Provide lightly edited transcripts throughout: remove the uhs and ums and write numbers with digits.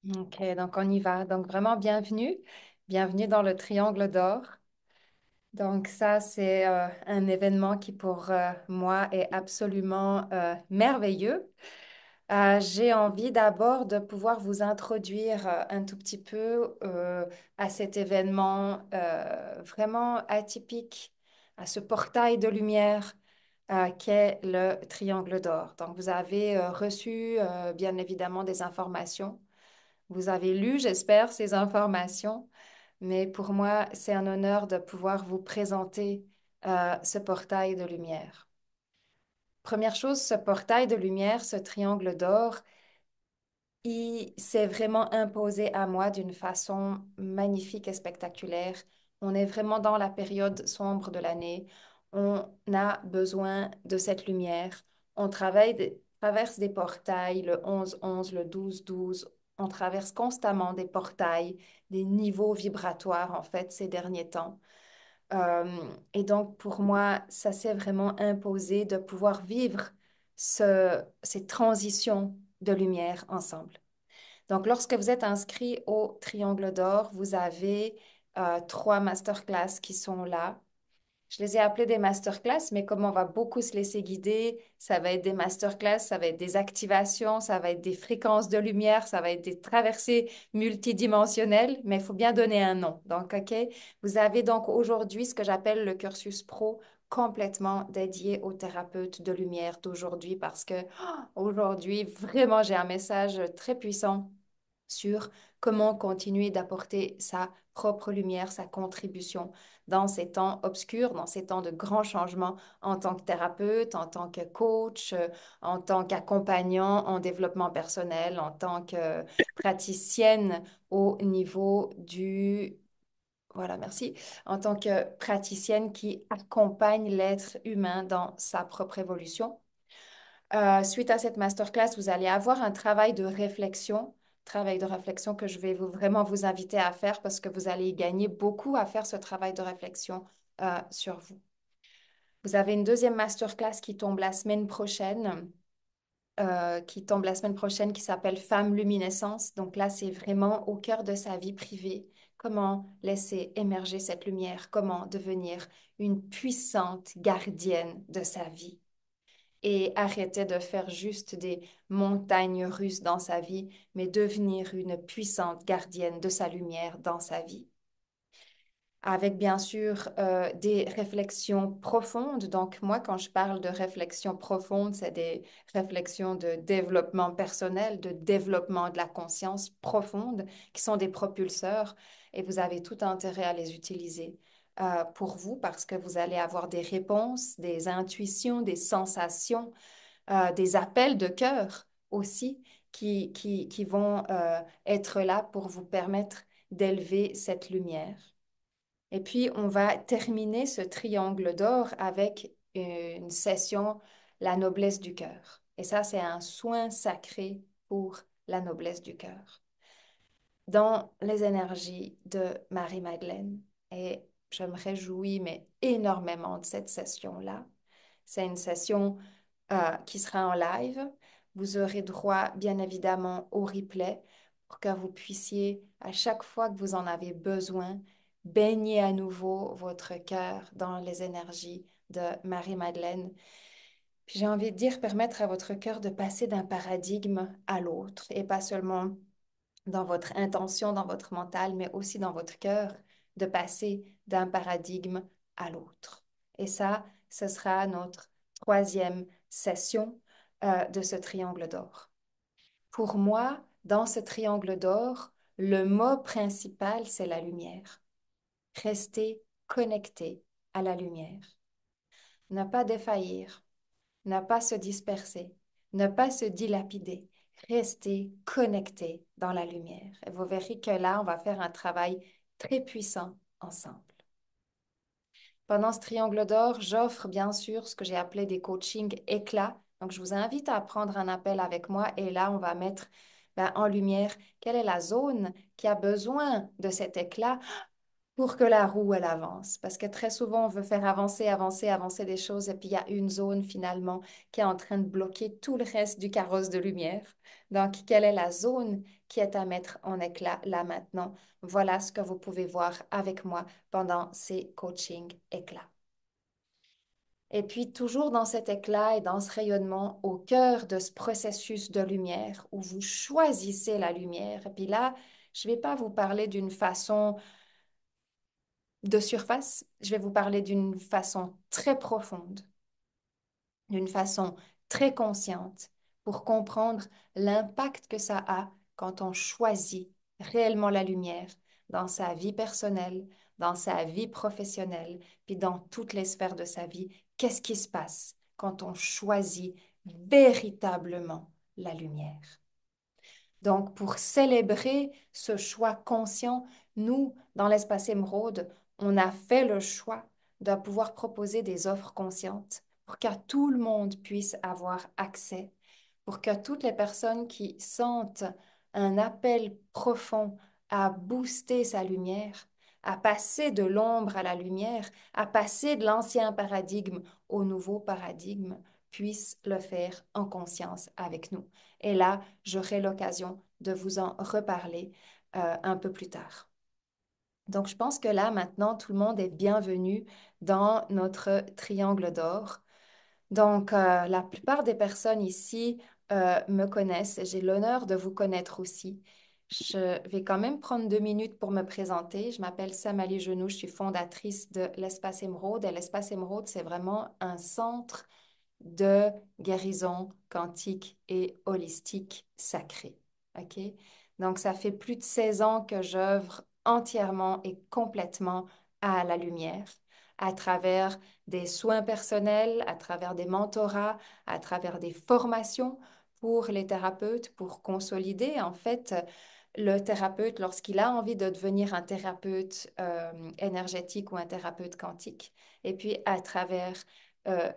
Ok, donc on y va. Donc vraiment bienvenue. Bienvenue dans le Triangle d'Or. Donc ça, c'est un événement qui pour moi est absolument merveilleux. J'ai envie d'abord de pouvoir vous introduire un tout petit peu à cet événement vraiment atypique, à ce portail de lumière qu'est le Triangle d'Or. Donc vous avez reçu bien évidemment des informations. Vous avez lu, j'espère, ces informations, mais pour moi, c'est un honneur de pouvoir vous présenter ce portail de lumière. Première chose, ce portail de lumière, ce triangle d'or, il s'est vraiment imposé à moi d'une façon magnifique et spectaculaire. On est vraiment dans la période sombre de l'année. On a besoin de cette lumière. On traverse des portails, le 11-11, le 12-12. On traverse constamment des portails, des niveaux vibratoires, en fait, ces derniers temps. Euh, et donc, pour moi, ça s'est vraiment imposé de pouvoir vivre ces transitions de lumière ensemble. Donc, lorsque vous êtes inscrit au Triangle d'Or, vous avez trois masterclass qui sont là. Je les ai appelés des masterclass, mais comme on va beaucoup se laisser guider, ça va être des masterclass, ça va être des activations, ça va être des fréquences de lumière, ça va être des traversées multidimensionnelles, mais il faut bien donner un nom. Donc, OK, vous avez donc aujourd'hui ce que j'appelle le cursus pro complètement dédié aux thérapeutes de lumière d'aujourd'hui parce que aujourd'hui, vraiment, j'ai un message très puissant sur comment continuer d'apporter sa propre lumière, sa contribution dans ces temps obscurs, dans ces temps de grands changements en tant que thérapeute, en tant que coach, en tant qu'accompagnant en développement personnel, en tant que praticienne au niveau du... Voilà, merci. En tant que praticienne qui accompagne l'être humain dans sa propre évolution. Suite à cette masterclass, vous allez avoir un travail de réflexion que je vais vraiment vous inviter à faire parce que vous allez y gagner beaucoup à faire ce travail de réflexion sur vous. Vous avez une deuxième masterclass qui tombe la semaine prochaine, qui s'appelle Femme Luminescence. Donc là, c'est vraiment au cœur de sa vie privée. Comment laisser émerger cette lumière, comment devenir une puissante gardienne de sa vie et arrêter de faire juste des montagnes russes dans sa vie, mais devenir une puissante gardienne de sa lumière dans sa vie. Avec bien sûr des réflexions profondes. Donc moi, quand je parle de réflexions profondes, c'est des réflexions de développement personnel, de développement de la conscience profonde, qui sont des propulseurs, et vous avez tout intérêt à les utiliser pour vous parce que vous allez avoir des réponses, des intuitions, des sensations des appels de cœur aussi qui vont être là pour vous permettre d'élever cette lumière. Et puis, on va terminer ce triangle d'or avec une session, la noblesse du cœur. Et ça, c'est un soin sacré pour la noblesse du cœur dans les énergies de Marie-Madeleine. Et je me réjouis, mais énormément de cette session-là. C'est une session qui sera en live. Vous aurez droit, bien évidemment, au replay pour que vous puissiez, à chaque fois que vous en avez besoin, baigner à nouveau votre cœur dans les énergies de Marie-Madeleine. Puis j'ai envie de dire, permettre à votre cœur de passer d'un paradigme à l'autre et pas seulement dans votre intention, dans votre mental, mais aussi dans votre cœur, de passer d'un paradigme à l'autre. Et ça, ce sera notre troisième session de ce triangle d'or. Pour moi, dans ce triangle d'or, le mot principal, c'est la lumière. Rester connecté à la lumière. Ne pas défaillir, ne pas se disperser, ne pas se dilapider, rester connecté dans la lumière. Et vous verrez que là, on va faire un travail très puissant ensemble. Pendant ce triangle d'or, j'offre bien sûr ce que j'ai appelé des coachings éclats. Donc, je vous invite à prendre un appel avec moi et là, on va mettre en lumière quelle est la zone qui a besoin de cet éclat pour que la roue, elle avance. Parce que très souvent, on veut faire avancer, avancer, avancer des choses, et puis il y a une zone finalement qui est en train de bloquer tout le reste du carrosse de lumière. Donc, quelle est la zone qui est à mettre en éclat là maintenant? Voilà ce que vous pouvez voir avec moi pendant ces coachings éclats. Et puis, toujours dans cet éclat et dans ce rayonnement, au cœur de ce processus de lumière où vous choisissez la lumière. Et puis là, je ne vais pas vous parler d'une façon de surface, je vais vous parler d'une façon très profonde, d'une façon très consciente pour comprendre l'impact que ça a quand on choisit réellement la lumière dans sa vie personnelle, dans sa vie professionnelle, puis dans toutes les sphères de sa vie. Qu'est-ce qui se passe quand on choisit véritablement la lumière? Donc, pour célébrer ce choix conscient, nous, dans l'espace émeraude, on a fait le choix de pouvoir proposer des offres conscientes pour que tout le monde puisse avoir accès, pour que toutes les personnes qui sentent un appel profond à booster sa lumière, à passer de l'ombre à la lumière, à passer de l'ancien paradigme au nouveau paradigme, puissent le faire en conscience avec nous. Et là, j'aurai l'occasion de vous en reparler un peu plus tard. Donc, je pense que là, maintenant, tout le monde est bienvenu dans notre triangle d'or. Donc, la plupart des personnes ici me connaissent et j'ai l'honneur de vous connaître aussi. Je vais quand même prendre 2 minutes pour me présenter. Je m'appelle Samali Genoux, je suis fondatrice de l'Espace Émeraude. Et l'Espace Émeraude, c'est vraiment un centre de guérison quantique et holistique sacrée. OK? Donc, ça fait plus de 16 ans que j'œuvre entièrement et complètement à la lumière, à travers des soins personnels, à travers des mentorats, à travers des formations pour les thérapeutes, pour consolider en fait le thérapeute lorsqu'il a envie de devenir un thérapeute énergétique ou un thérapeute quantique. Et puis à travers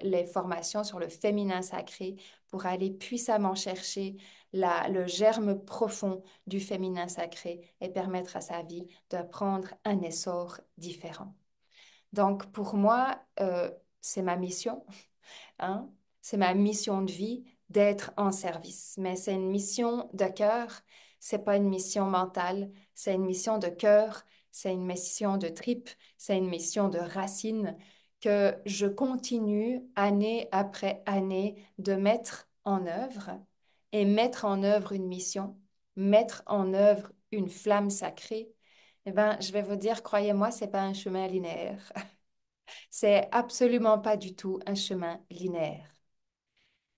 les formations sur le féminin sacré pour aller puissamment chercher le germe profond du féminin sacré et permettre à sa vie de prendre un essor différent. Donc pour moi, c'est ma mission, hein? C'est ma mission de vie d'être en service. Mais c'est une mission de cœur, c'est pas une mission mentale, c'est une mission de cœur, c'est une mission de tripes, c'est une mission de racines que je continue année après année de mettre en œuvre et mettre en œuvre une mission, mettre en œuvre une flamme sacrée. Eh ben, je vais vous dire, croyez-moi, c'est pas un chemin linéaire. C'est absolument pas du tout un chemin linéaire.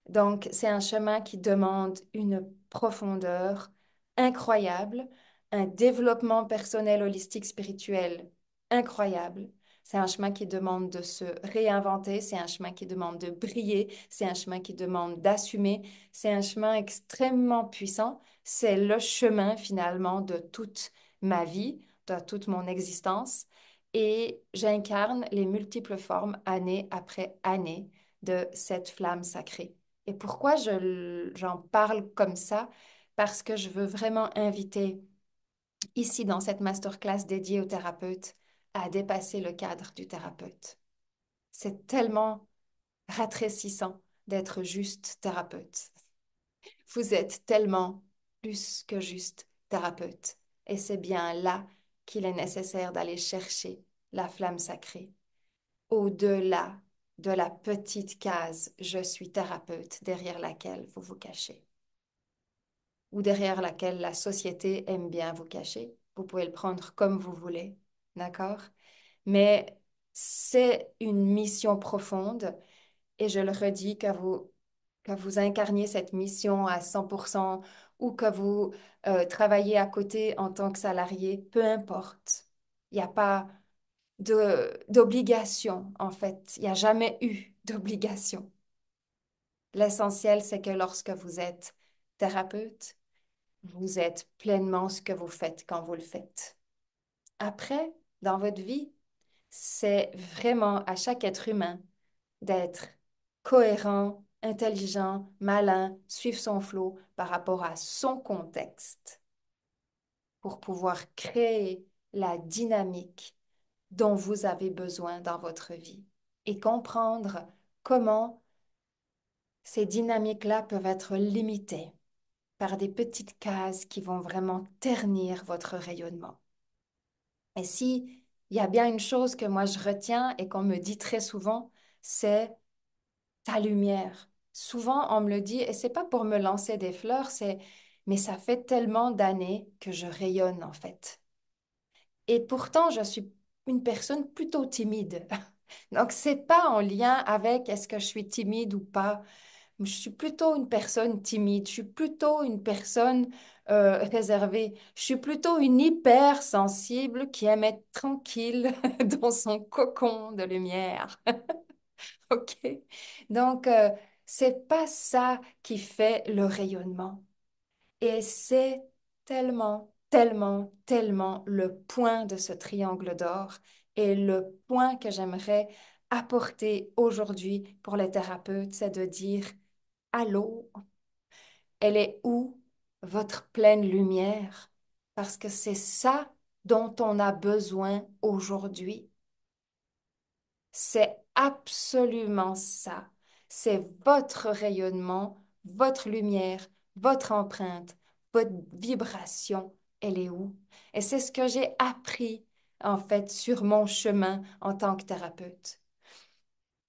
Donc, c'est un chemin qui demande une profondeur incroyable, un développement personnel, holistique, spirituel incroyable. C'est un chemin qui demande de se réinventer, c'est un chemin qui demande de briller, c'est un chemin qui demande d'assumer, c'est un chemin extrêmement puissant. C'est le chemin finalement de toute ma vie, de toute mon existence. Et j'incarne les multiples formes année après année de cette flamme sacrée. Et pourquoi j'en parle comme ça? Parce que je veux vraiment inviter ici dans cette masterclass dédiée aux thérapeutes à dépasser le cadre du thérapeute. C'est tellement ratrécissant d'être juste thérapeute. Vous êtes tellement plus que juste thérapeute. Et c'est bien là qu'il est nécessaire d'aller chercher la flamme sacrée, au-delà de la petite case «Je suis thérapeute» derrière laquelle vous vous cachez ou derrière laquelle la société aime bien vous cacher. Vous pouvez le prendre comme vous voulez, d'accord? Mais c'est une mission profonde et je le redis que vous incarniez cette mission à 100% ou que vous travaillez à côté en tant que salarié, peu importe. Il n'y a pas d'obligation, en fait. Il n'y a jamais eu d'obligation. L'essentiel, c'est que lorsque vous êtes thérapeute, vous êtes pleinement ce que vous faites quand vous le faites. Après, dans votre vie, c'est vraiment à chaque être humain d'être cohérent, intelligent, malin, suivre son flot par rapport à son contexte pour pouvoir créer la dynamique dont vous avez besoin dans votre vie et comprendre comment ces dynamiques-là peuvent être limitées par des petites cases qui vont vraiment ternir votre rayonnement. Et si il y a bien une chose que moi je retiens et qu'on me dit très souvent, c'est ta lumière. Souvent on me le dit et c'est pas pour me lancer des fleurs, c'est mais ça fait tellement d'années que je rayonne en fait. Et pourtant je suis une personne plutôt timide. Donc c'est pas en lien avec est-ce que je suis timide ou pas. Je suis plutôt une personne timide, je suis plutôt une personne réservée, je suis plutôt une hypersensible qui aime être tranquille dans son cocon de lumière. OK? Donc, c'est pas ça qui fait le rayonnement. Et c'est tellement, tellement, tellement le point de ce triangle d'or et le point que j'aimerais apporter aujourd'hui pour les thérapeutes, c'est de dire, allô, elle est où votre pleine lumière? Parce que c'est ça dont on a besoin aujourd'hui. C'est absolument ça. C'est votre rayonnement, votre lumière, votre empreinte, votre vibration. Elle est où? Et c'est ce que j'ai appris en fait sur mon chemin en tant que thérapeute.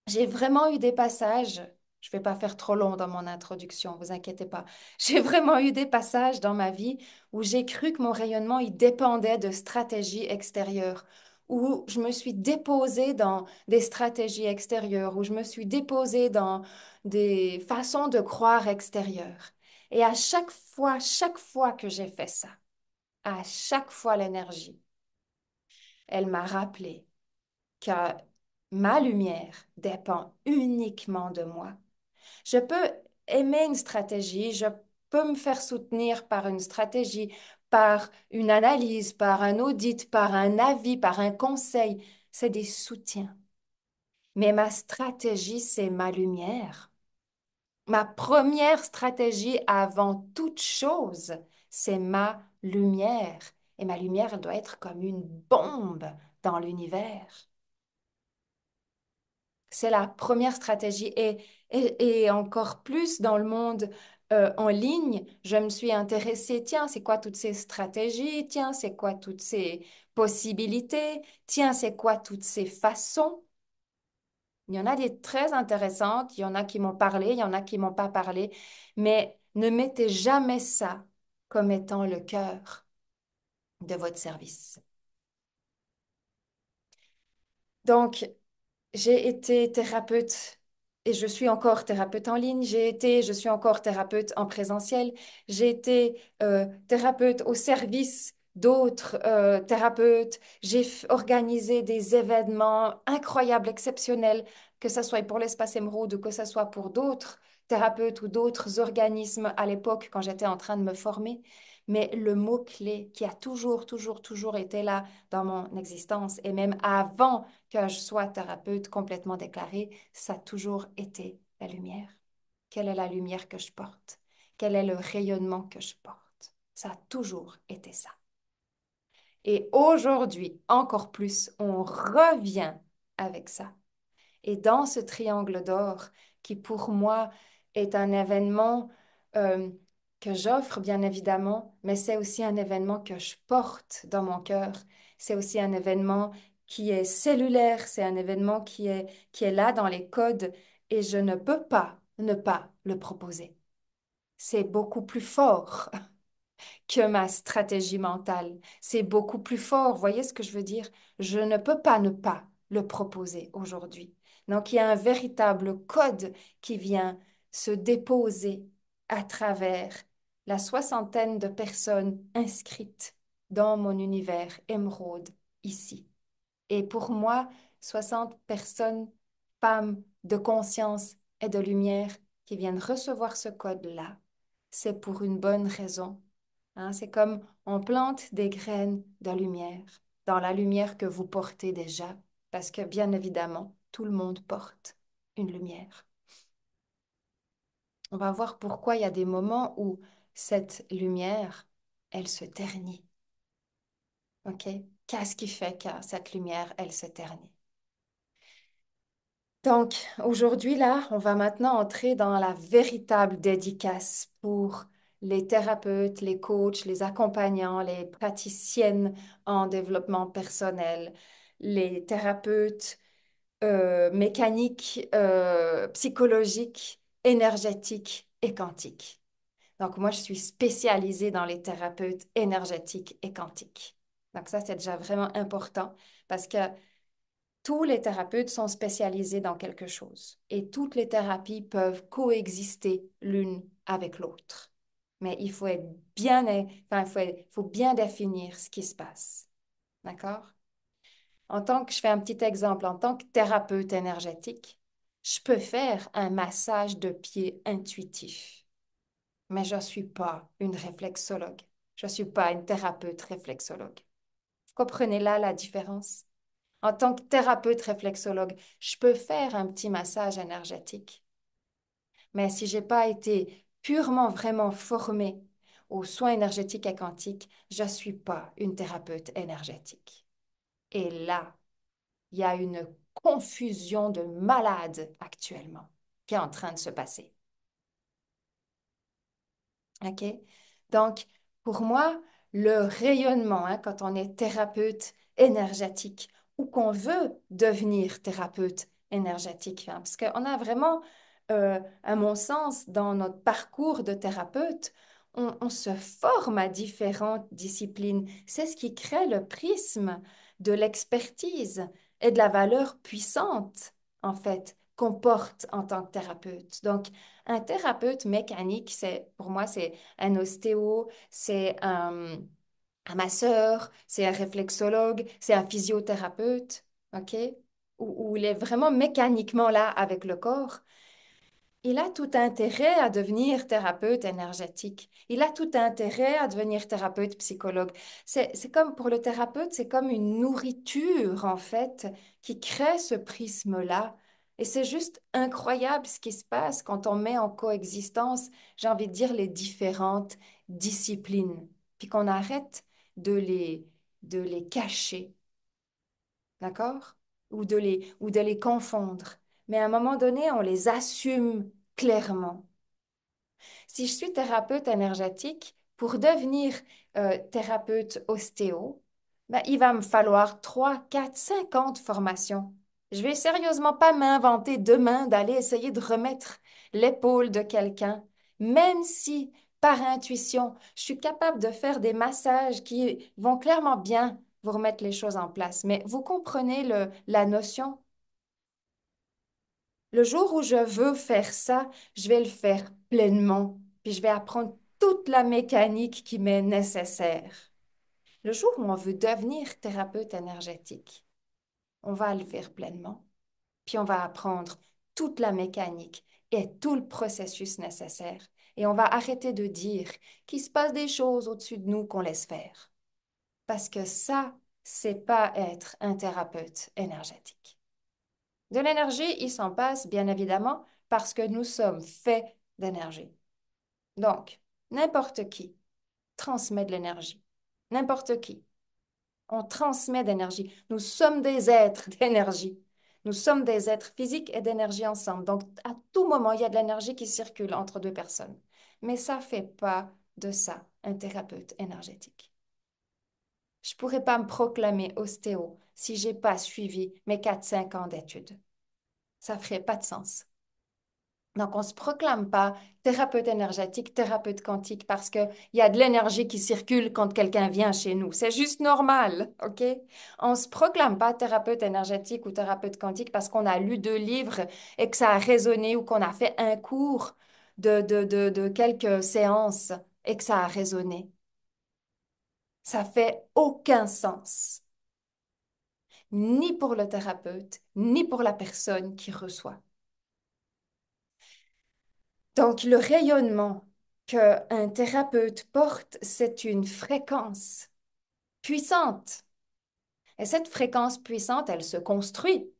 J'ai vraiment eu des passages, je ne vais pas faire trop long dans mon introduction, vous inquiétez pas. J'ai vraiment eu des passages dans ma vie où j'ai cru que mon rayonnement, il dépendait de stratégies extérieures, où je me suis déposée dans des stratégies extérieures, où je me suis déposée dans des façons de croire extérieures. Et à chaque fois que j'ai fait ça, à chaque fois l'énergie, elle m'a rappelé que ma lumière dépend uniquement de moi. Je peux aimer une stratégie, je peux me faire soutenir par une stratégie, par une analyse, par un audit, par un avis, par un conseil. C'est des soutiens. Mais ma stratégie, c'est ma lumière. Ma première stratégie avant toute chose, c'est ma lumière. Et ma lumière, elle doit être comme une bombe dans l'univers. C'est la première stratégie. Et encore plus dans le monde en ligne, je me suis intéressée, tiens, c'est quoi toutes ces stratégies? Tiens, c'est quoi toutes ces possibilités? Tiens, c'est quoi toutes ces façons? Il y en a des très intéressantes, il y en a qui m'ont parlé, il y en a qui m'ont pas parlé, mais ne mettez jamais ça comme étant le cœur de votre service. Donc, j'ai été thérapeute et je suis encore thérapeute en ligne. Je suis encore thérapeute en présentiel. J'ai été thérapeute au service d'autres thérapeutes. Organisé des événements incroyables, exceptionnels, que ce soit pour l'Espace Émeraude ou que ce soit pour d'autres thérapeutes ou d'autres organismes à l'époque quand j'étais en train de me former. Mais le mot-clé qui a toujours, toujours, toujours été là dans mon existence et même avant que je sois thérapeute complètement déclarée, ça a toujours été la lumière. Quelle est la lumière que je porte? Quel est le rayonnement que je porte? Ça a toujours été ça. Et aujourd'hui, encore plus, on revient avec ça. Et dans ce triangle d'or, qui pour moi est un événement euh, que j'offre bien évidemment, mais c'est aussi un événement que je porte dans mon cœur. C'est aussi un événement qui est cellulaire, c'est un événement qui est là dans les codes et je ne peux pas ne pas le proposer. C'est beaucoup plus fort que ma stratégie mentale. C'est beaucoup plus fort. Voyez ce que je veux dire? Je ne peux pas ne pas le proposer aujourd'hui. Donc, il y a un véritable code qui vient se déposer à travers la soixantaine de personnes inscrites dans mon univers émeraude ici. Et pour moi, 60 personnes, femmes de conscience et de lumière qui viennent recevoir ce code-là, c'est pour une bonne raison. Hein, c'est comme on plante des graines de lumière dans la lumière que vous portez déjà, parce que bien évidemment, tout le monde porte une lumière. On va voir pourquoi il y a des moments où cette lumière, elle se ternit. OK? Qu'est-ce qui fait que cette lumière, elle se ternit? Donc, aujourd'hui, là, on va maintenant entrer dans la véritable dédicace pour les thérapeutes, les coachs, les accompagnants, les praticiennes en développement personnel, les thérapeutes mécaniques, psychologiques, énergétiques et quantiques. Donc, moi, je suis spécialisée dans les thérapeutes énergétiques et quantiques. Donc, ça, c'est déjà vraiment important parce que tous les thérapeutes sont spécialisés dans quelque chose et toutes les thérapies peuvent coexister l'une avec l'autre. Mais il faut être bien, enfin, il faut bien définir ce qui se passe. D'accord? Je fais un petit exemple, en tant que thérapeute énergétique, je peux faire un massage de pied intuitif, mais je ne suis pas une réflexologue. Je ne suis pas une thérapeute réflexologue. Vous comprenez là la différence? En tant que thérapeute réflexologue, je peux faire un petit massage énergétique, mais si j'ai pas été purement vraiment formée aux soins énergétiques et quantiques, je ne suis pas une thérapeute énergétique. Et là, il y a une confusion de malades actuellement qui est en train de se passer. OK? Donc, pour moi, le rayonnement, hein, quand on est thérapeute énergétique ou qu'on veut devenir thérapeute énergétique, hein, parce qu'on a vraiment, à mon sens, dans notre parcours de thérapeute, on se forme à différentes disciplines. C'est ce qui crée le prisme de l'expertise et de la valeur puissante, en fait, qu'on porte en tant que thérapeute. Donc, un thérapeute mécanique, pour moi, c'est un ostéo, c'est un masseur, c'est un réflexologue, c'est un physiothérapeute, OK? Où il est vraiment mécaniquement là avec le corps. Il a tout intérêt à devenir thérapeute énergétique. Il a tout intérêt à devenir thérapeute psychologue. C'est comme pour le thérapeute, c'est comme une nourriture en fait qui crée ce prisme-là. Et c'est juste incroyable ce qui se passe quand on met en coexistence, j'ai envie de dire, les différentes disciplines, puis qu'on arrête de les cacher, d'accord? Ou de les confondre. Mais à un moment donné, on les assume clairement. Si je suis thérapeute énergétique, pour devenir thérapeute ostéo, ben, il va me falloir 3, 4, 50 formations. Je vais sérieusement pas m'inventer demain d'aller essayer de remettre l'épaule de quelqu'un, même si par intuition, je suis capable de faire des massages qui vont clairement bien vous remettre les choses en place. Mais vous comprenez la notion? Le jour où je veux faire ça, je vais le faire pleinement, puis je vais apprendre toute la mécanique qui m'est nécessaire. Le jour où on veut devenir thérapeute énergétique, on va le faire pleinement, puis on va apprendre toute la mécanique et tout le processus nécessaire. Et on va arrêter de dire qu'il se passe des choses au-dessus de nous qu'on laisse faire. Parce que ça, c'est pas être un thérapeute énergétique. De l'énergie, il s'en passe, bien évidemment, parce que nous sommes faits d'énergie. Donc, n'importe qui transmet de l'énergie. N'importe qui. On transmet d'énergie. Nous sommes des êtres d'énergie. Nous sommes des êtres physiques et d'énergie ensemble. Donc, à tout moment, il y a de l'énergie qui circule entre deux personnes. Mais ça ne fait pas de ça un thérapeute énergétique. Je ne pourrais pas me proclamer ostéo si j'ai pas suivi mes 4, 5 ans d'études. Ça ferait pas de sens. Donc, on ne se proclame pas thérapeute énergétique, thérapeute quantique parce qu'il y a de l'énergie qui circule quand quelqu'un vient chez nous. C'est juste normal, OK? On ne se proclame pas thérapeute énergétique ou thérapeute quantique parce qu'on a lu 2 livres et que ça a résonné ou qu'on a fait un cours de quelques séances et que ça a résonné. Ça fait aucun sens, ni pour le thérapeute, ni pour la personne qui reçoit. Donc, le rayonnement qu'un thérapeute porte, c'est une fréquence puissante. Et cette fréquence puissante, elle se construit.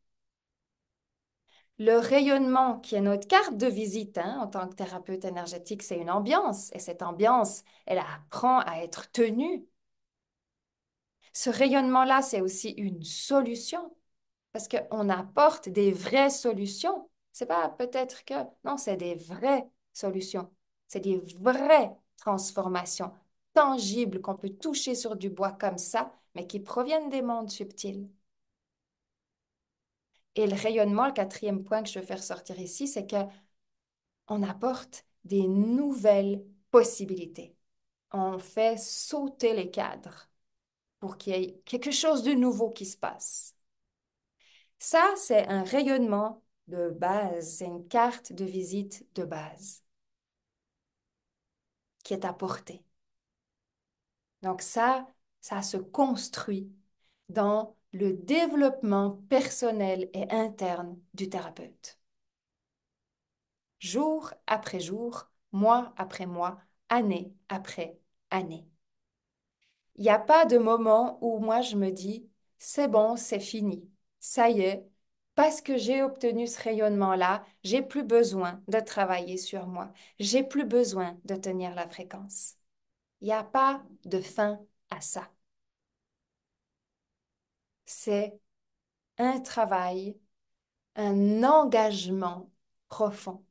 Le rayonnement, qui est notre carte de visite, hein, en tant que thérapeute énergétique, c'est une ambiance. Et cette ambiance, elle apprend à être tenue. Ce rayonnement-là, c'est aussi une solution parce qu'on apporte des vraies solutions. C'est pas peut-être que, non, c'est des vraies solutions. C'est des vraies transformations tangibles qu'on peut toucher sur du bois comme ça, mais qui proviennent des mondes subtils. Et le rayonnement, le quatrième point que je veux faire sortir ici, c'est que on apporte des nouvelles possibilités. On fait sauter les cadres pour qu'il y ait quelque chose de nouveau qui se passe. Ça, c'est un rayonnement de base, c'est une carte de visite de base qui est apportée. Donc ça se construit dans le développement personnel et interne du thérapeute. Jour après jour, mois après mois, année après année. Il n'y a pas de moment où moi je me dis, c'est bon, c'est fini, ça y est, parce que j'ai obtenu ce rayonnement-là, j'ai plus besoin de travailler sur moi, j'ai plus besoin de tenir la fréquence. Il n'y a pas de fin à ça. C'est un travail, un engagement profond.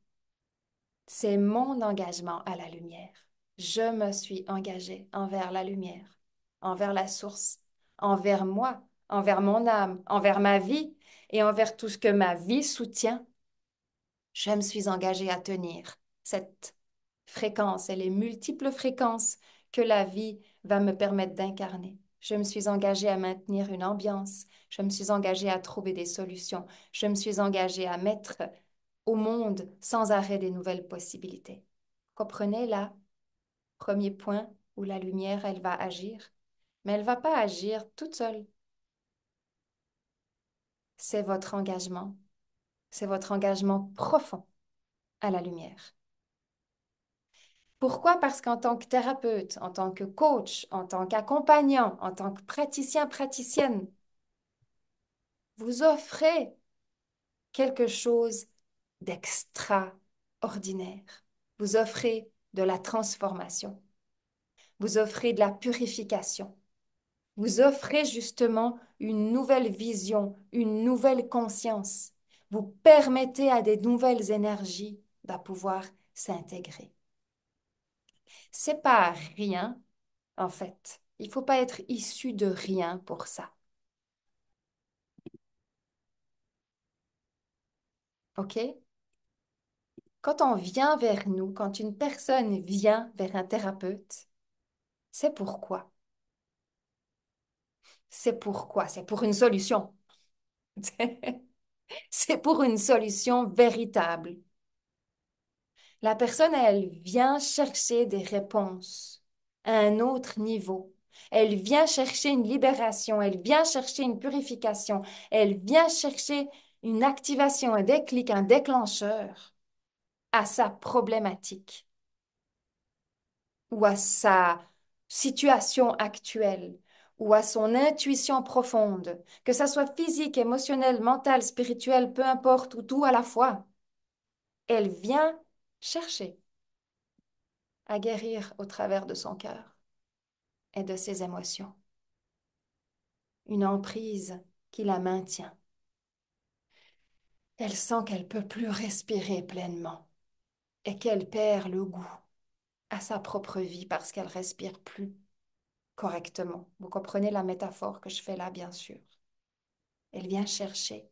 C'est mon engagement à la lumière. Je me suis engagée envers la lumière, envers la source, envers moi, envers mon âme, envers ma vie et envers tout ce que ma vie soutient. Je me suis engagée à tenir cette fréquence et les multiples fréquences que la vie va me permettre d'incarner. Je me suis engagée à maintenir une ambiance. Je me suis engagée à trouver des solutions. Je me suis engagée à mettre au monde sans arrêt des nouvelles possibilités. Comprenez là, premier point où la lumière, elle va agir, mais elle va pas agir toute seule. C'est votre engagement profond à la lumière. Pourquoi? Parce qu'en tant que thérapeute, en tant que coach, en tant qu'accompagnant, en tant que praticien, praticienne, vous offrez quelque chose d'extraordinaire. Vous offrez de la transformation. Vous offrez de la purification. Vous offrez justement une nouvelle vision, une nouvelle conscience. Vous permettez à des nouvelles énergies de pouvoir s'intégrer. C'est pas rien, en fait. Il faut pas être issu de rien pour ça. OK? Quand on vient vers nous, quand une personne vient vers un thérapeute, c'est pourquoi. C'est pourquoi. C'est pour une solution. C'est pour une solution véritable. La personne, elle vient chercher des réponses à un autre niveau. Elle vient chercher une libération, elle vient chercher une purification, elle vient chercher une activation, un déclic, un déclencheur à sa problématique ou à sa situation actuelle ou à son intuition profonde, que ça soit physique, émotionnel, mental, spirituel, peu importe, ou tout à la fois. Elle vient chercher à guérir au travers de son cœur et de ses émotions. Une emprise qui la maintient. Elle sent qu'elle peut plus respirer pleinement et qu'elle perd le goût à sa propre vie parce qu'elle respire plus correctement. Vous comprenez la métaphore que je fais là, bien sûr. Elle vient chercher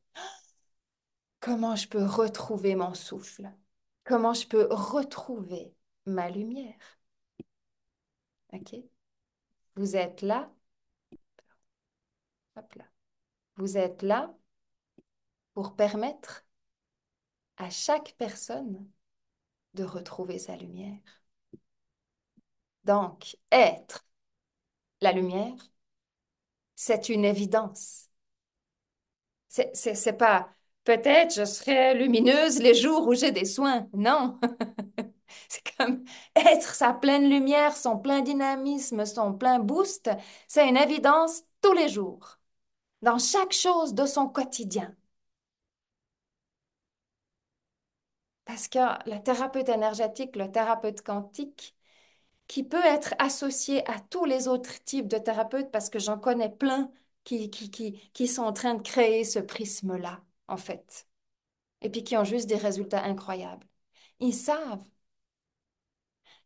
comment je peux retrouver mon souffle, comment je peux retrouver ma lumière. OK? Vous êtes là, hop là. Vous êtes là pour permettre à chaque personne de retrouver sa lumière. Donc, être la lumière, c'est une évidence. C'est pas peut-être je serai lumineuse les jours où j'ai des soins. Non, c'est comme être sa pleine lumière, son plein dynamisme, son plein boost. C'est une évidence tous les jours, dans chaque chose de son quotidien. Parce que le thérapeute énergétique, le thérapeute quantique, qui peut être associé à tous les autres types de thérapeutes parce que j'en connais plein qui sont en train de créer ce prisme-là, en fait, et puis qui ont juste des résultats incroyables. Ils savent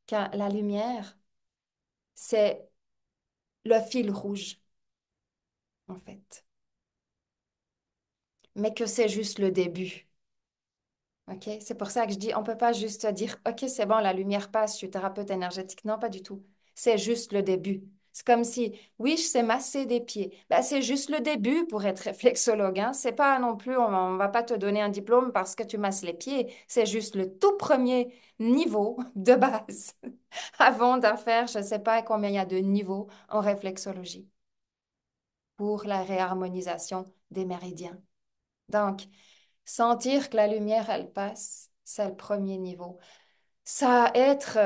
que la lumière, c'est le fil rouge, en fait, mais que c'est juste le début. OK? C'est pour ça que je dis, on peut pas juste dire, OK, c'est bon, la lumière passe, je suis thérapeute énergétique. Non, pas du tout. C'est juste le début. C'est comme si, oui, je sais masser des pieds. Ben, c'est juste le début pour être réflexologue, hein. C'est pas non plus, on va pas te donner un diplôme parce que tu masses les pieds. C'est juste le tout premier niveau de base avant d'en faire, je sais pas combien il y a de niveaux en réflexologie pour la réharmonisation des méridiens. Donc, sentir que la lumière, elle passe, c'est le premier niveau. Ça, être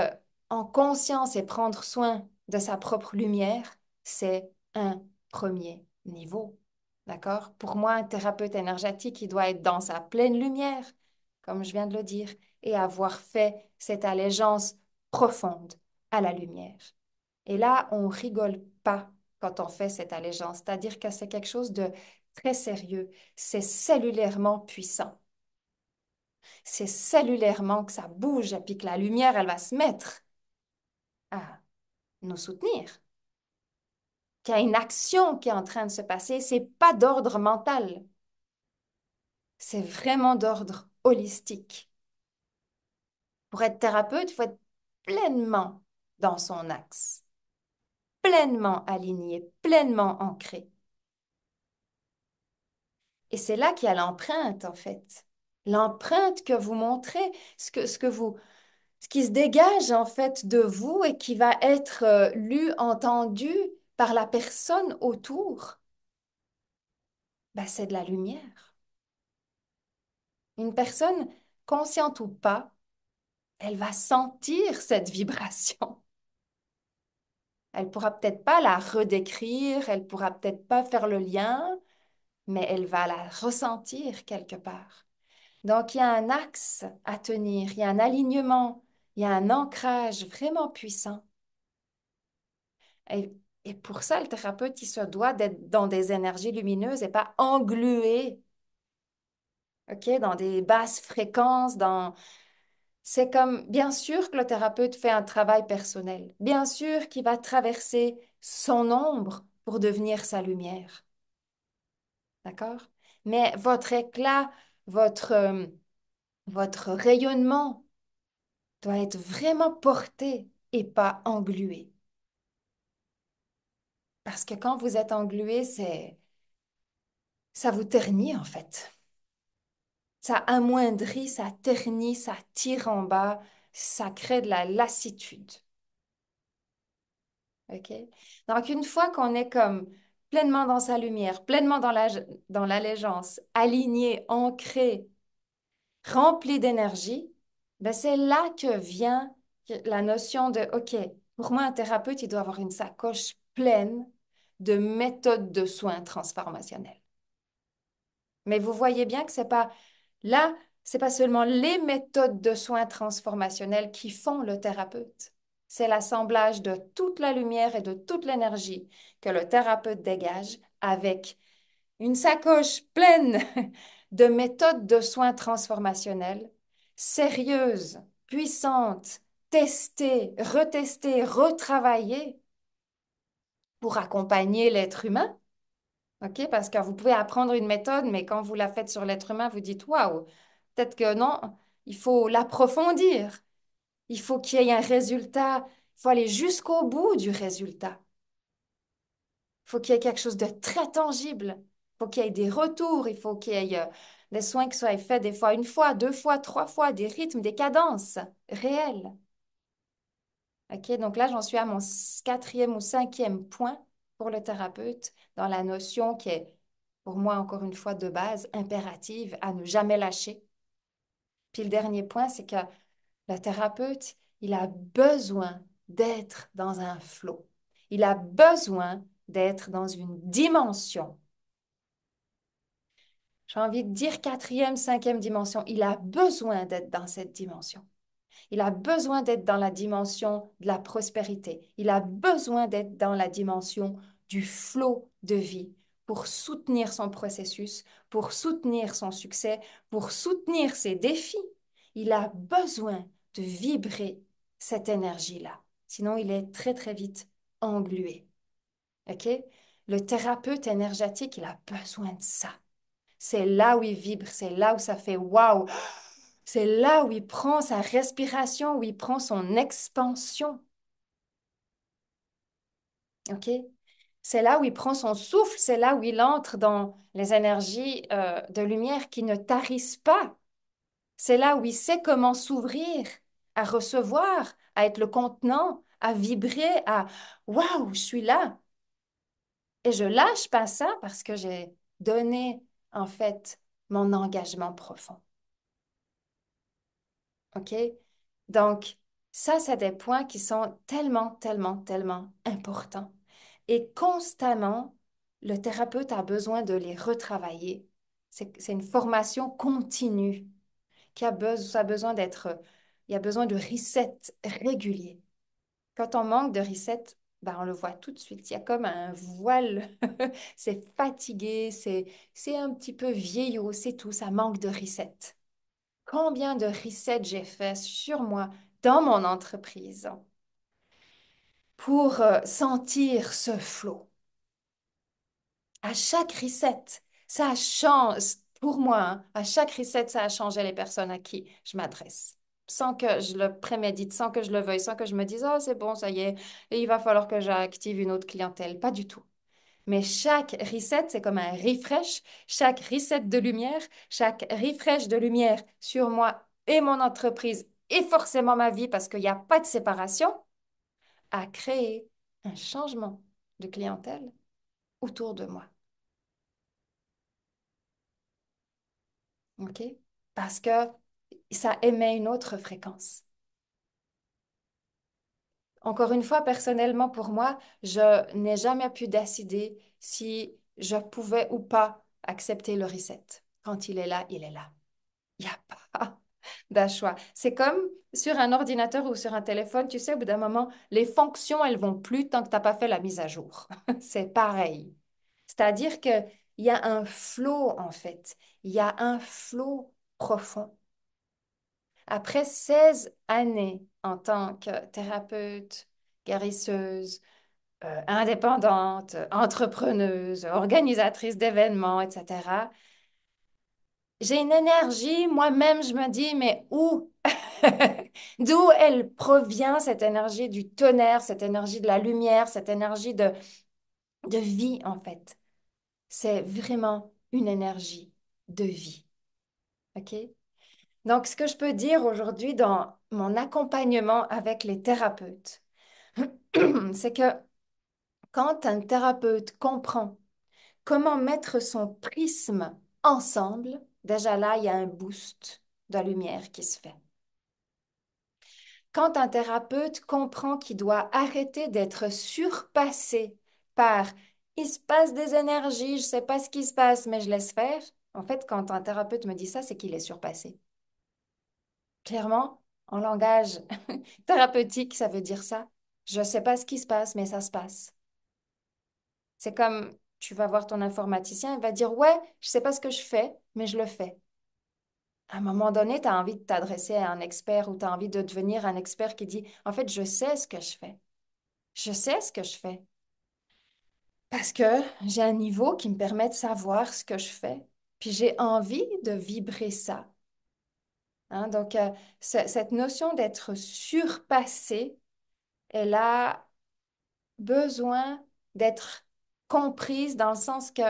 en conscience et prendre soin de sa propre lumière, c'est un premier niveau. D'accord? Pour moi, un thérapeute énergétique, il doit être dans sa pleine lumière, comme je viens de le dire, et avoir fait cette allégeance profonde à la lumière. Et là, on rigole pas quand on fait cette allégeance, c'est-à-dire que c'est quelque chose de très sérieux, c'est cellulairement puissant. C'est cellulairement que ça bouge et puis que la lumière, elle va se mettre à nous soutenir. Qu'il y a une action qui est en train de se passer, c'est pas d'ordre mental, c'est vraiment d'ordre holistique. Pour être thérapeute, il faut être pleinement dans son axe, pleinement aligné, pleinement ancré. Et c'est là qu'il y a l'empreinte, en fait. L'empreinte que vous montrez, ce qui se dégage, en fait, de vous et qui va être lu, entendu par la personne autour, ben, c'est de la lumière. Une personne, consciente ou pas, elle va sentir cette vibration. Elle pourra peut-être pas la redécrire, elle pourra peut-être pas faire le lien, mais elle va la ressentir quelque part. Donc, il y a un axe à tenir, il y a un alignement, il y a un ancrage vraiment puissant. Et, et pour ça, le thérapeute, il se doit d'être dans des énergies lumineuses et pas englué, OK, dans des basses fréquences, dans... C'est comme, bien sûr que le thérapeute fait un travail personnel. Bien sûr qu'il va traverser son ombre pour devenir sa lumière. D'accord? Mais votre éclat, votre, euh, votre rayonnement doit être vraiment porté et pas englué. Parce que quand vous êtes englué, ça vous ternit en fait. Ça amoindrit, ça ternit, ça tire en bas, ça crée de la lassitude. OK? Donc, une fois qu'on est comme pleinement dans sa lumière, pleinement dans l'allégeance, aligné, ancré, rempli d'énergie, ben c'est là que vient la notion de, OK, pour moi, un thérapeute, il doit avoir une sacoche pleine de méthodes de soins transformationnels. Mais vous voyez bien que c'est pas là, c'est pas seulement les méthodes de soins transformationnels qui font le thérapeute. C'est l'assemblage de toute la lumière et de toute l'énergie que le thérapeute dégage avec une sacoche pleine de méthodes de soins transformationnels, sérieuses, puissantes, testées, retestées, retravaillées pour accompagner l'être humain. OK? Parce que vous pouvez apprendre une méthode, mais quand vous la faites sur l'être humain, vous dites, waouh, peut-être que non, il faut l'approfondir. Il faut qu'il y ait un résultat. Il faut aller jusqu'au bout du résultat. Il faut qu'il y ait quelque chose de très tangible. Il faut qu'il y ait des retours. Il faut qu'il y ait des soins qui soient faits des fois une fois, deux fois, trois fois, des rythmes, des cadences réelles. OK? Donc là, j'en suis à mon quatrième ou cinquième point pour le thérapeute dans la notion qui est, pour moi, encore une fois, de base, impérative à ne jamais lâcher. Puis le dernier point, c'est que le thérapeute, il a besoin d'être dans un flot. Il a besoin d'être dans une dimension. J'ai envie de dire quatrième, cinquième dimension. Il a besoin d'être dans cette dimension. Il a besoin d'être dans la dimension de la prospérité. Il a besoin d'être dans la dimension du flot de vie pour soutenir son processus, pour soutenir son succès, pour soutenir ses défis. Il a besoin de vibrer cette énergie-là. Sinon, il est très, très vite englué. OK? Le thérapeute énergétique, il a besoin de ça. C'est là où il vibre, c'est là où ça fait waouh. C'est là où il prend sa respiration, où il prend son expansion. OK? C'est là où il prend son souffle, c'est là où il entre dans les énergies de lumière qui ne tarissent pas. C'est là où il sait comment s'ouvrir, à recevoir, à être le contenant, à vibrer, à waouh, je suis là. Et je lâche pas ça parce que j'ai donné en fait mon engagement profond. OK? Donc, ça, c'est des points qui sont tellement, tellement, tellement importants. Et constamment, le thérapeute a besoin de les retravailler. C'est une formation continue ça a besoin d'être, il y a besoin de reset régulier. Quand on manque de reset, ben on le voit tout de suite. Il y a comme un voile. C'est fatigué, c'est un petit peu vieillot, c'est tout. Ça manque de reset. Combien de resets j'ai fait sur moi dans mon entreprise pour sentir ce flot. À chaque reset, ça change, pour moi, hein, à chaque reset, ça a changé les personnes à qui je m'adresse. Sans que je le prémédite, sans que je le veuille, sans que je me dise, oh, c'est bon, ça y est, et il va falloir que j'active une autre clientèle. Pas du tout. Mais chaque reset, c'est comme un refresh. Chaque reset de lumière, chaque refresh de lumière sur moi et mon entreprise et forcément ma vie parce qu'il n'y a pas de séparation, a créé un changement de clientèle autour de moi. OK? Parce que ça émet une autre fréquence. Encore une fois, personnellement, pour moi, je n'ai jamais pu décider si je pouvais ou pas accepter le reset. Quand il est là, il est là. Il n'y a pas d'un choix. C'est comme sur un ordinateur ou sur un téléphone, tu sais, au bout d'un moment, les fonctions, elles vont plus tant que tu n'as pas fait la mise à jour. C'est pareil. C'est-à-dire qu'il y a un flot, en fait. Il y a un flot profond. Après 16 années en tant que thérapeute, guérisseuse, indépendante, entrepreneuse, organisatrice d'événements, etc., j'ai une énergie, moi-même, je me dis, mais où? D'où elle provient, cette énergie du tonnerre, cette énergie de la lumière, cette énergie de vie, en fait. C'est vraiment une énergie de vie. OK? Donc, ce que je peux dire aujourd'hui dans mon accompagnement avec les thérapeutes, c'est que quand un thérapeute comprend comment mettre son prisme ensemble, déjà là, il y a un boost de lumière qui se fait. Quand un thérapeute comprend qu'il doit arrêter d'être surpassé par il se passe des énergies, je ne sais pas ce qui se passe, mais je laisse faire. En fait, quand un thérapeute me dit ça, c'est qu'il est surpassé. Clairement, en langage thérapeutique, ça veut dire ça. Je ne sais pas ce qui se passe, mais ça se passe. C'est comme tu vas voir ton informaticien, il va dire ouais, je ne sais pas ce que je fais, mais je le fais. À un moment donné, tu as envie de t'adresser à un expert ou tu as envie de devenir un expert qui dit, en fait, je sais ce que je fais. Je sais ce que je fais parce que j'ai un niveau qui me permet de savoir ce que je fais. Puis j'ai envie de vibrer ça. Hein. Donc, cette notion d'être surpassé, elle a besoin d'être comprise dans le sens que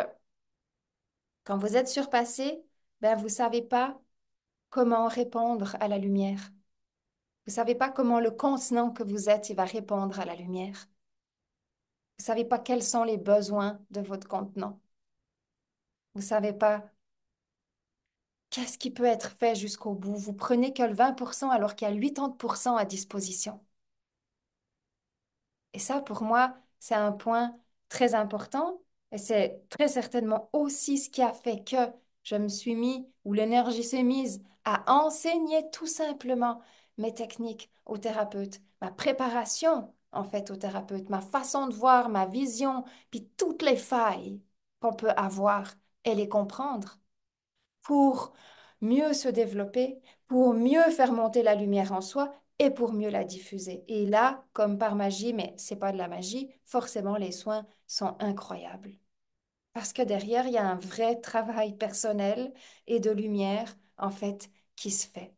quand vous êtes surpassé, ben, vous ne savez pas comment répondre à la lumière. Vous ne savez pas comment le contenant que vous êtes, il va répondre à la lumière. Vous ne savez pas quels sont les besoins de votre contenant. Vous ne savez pas qu'est-ce qui peut être fait jusqu'au bout. Vous prenez que le 20% alors qu'il y a 80% à disposition. Et ça, pour moi, c'est un point très important. Et c'est très certainement aussi ce qui a fait que je me suis mis, ou l'énergie s'est mise à enseigner tout simplement mes techniques au thérapeute, ma préparation en fait au thérapeute, ma façon de voir, ma vision, puis toutes les failles qu'on peut avoir et les comprendre pour mieux se développer, pour mieux faire monter la lumière en soi et pour mieux la diffuser. Et là, comme par magie, mais c'est pas de la magie, forcément les soins sont incroyables. Parce que derrière, il y a un vrai travail personnel et de lumière, en fait, qui se fait.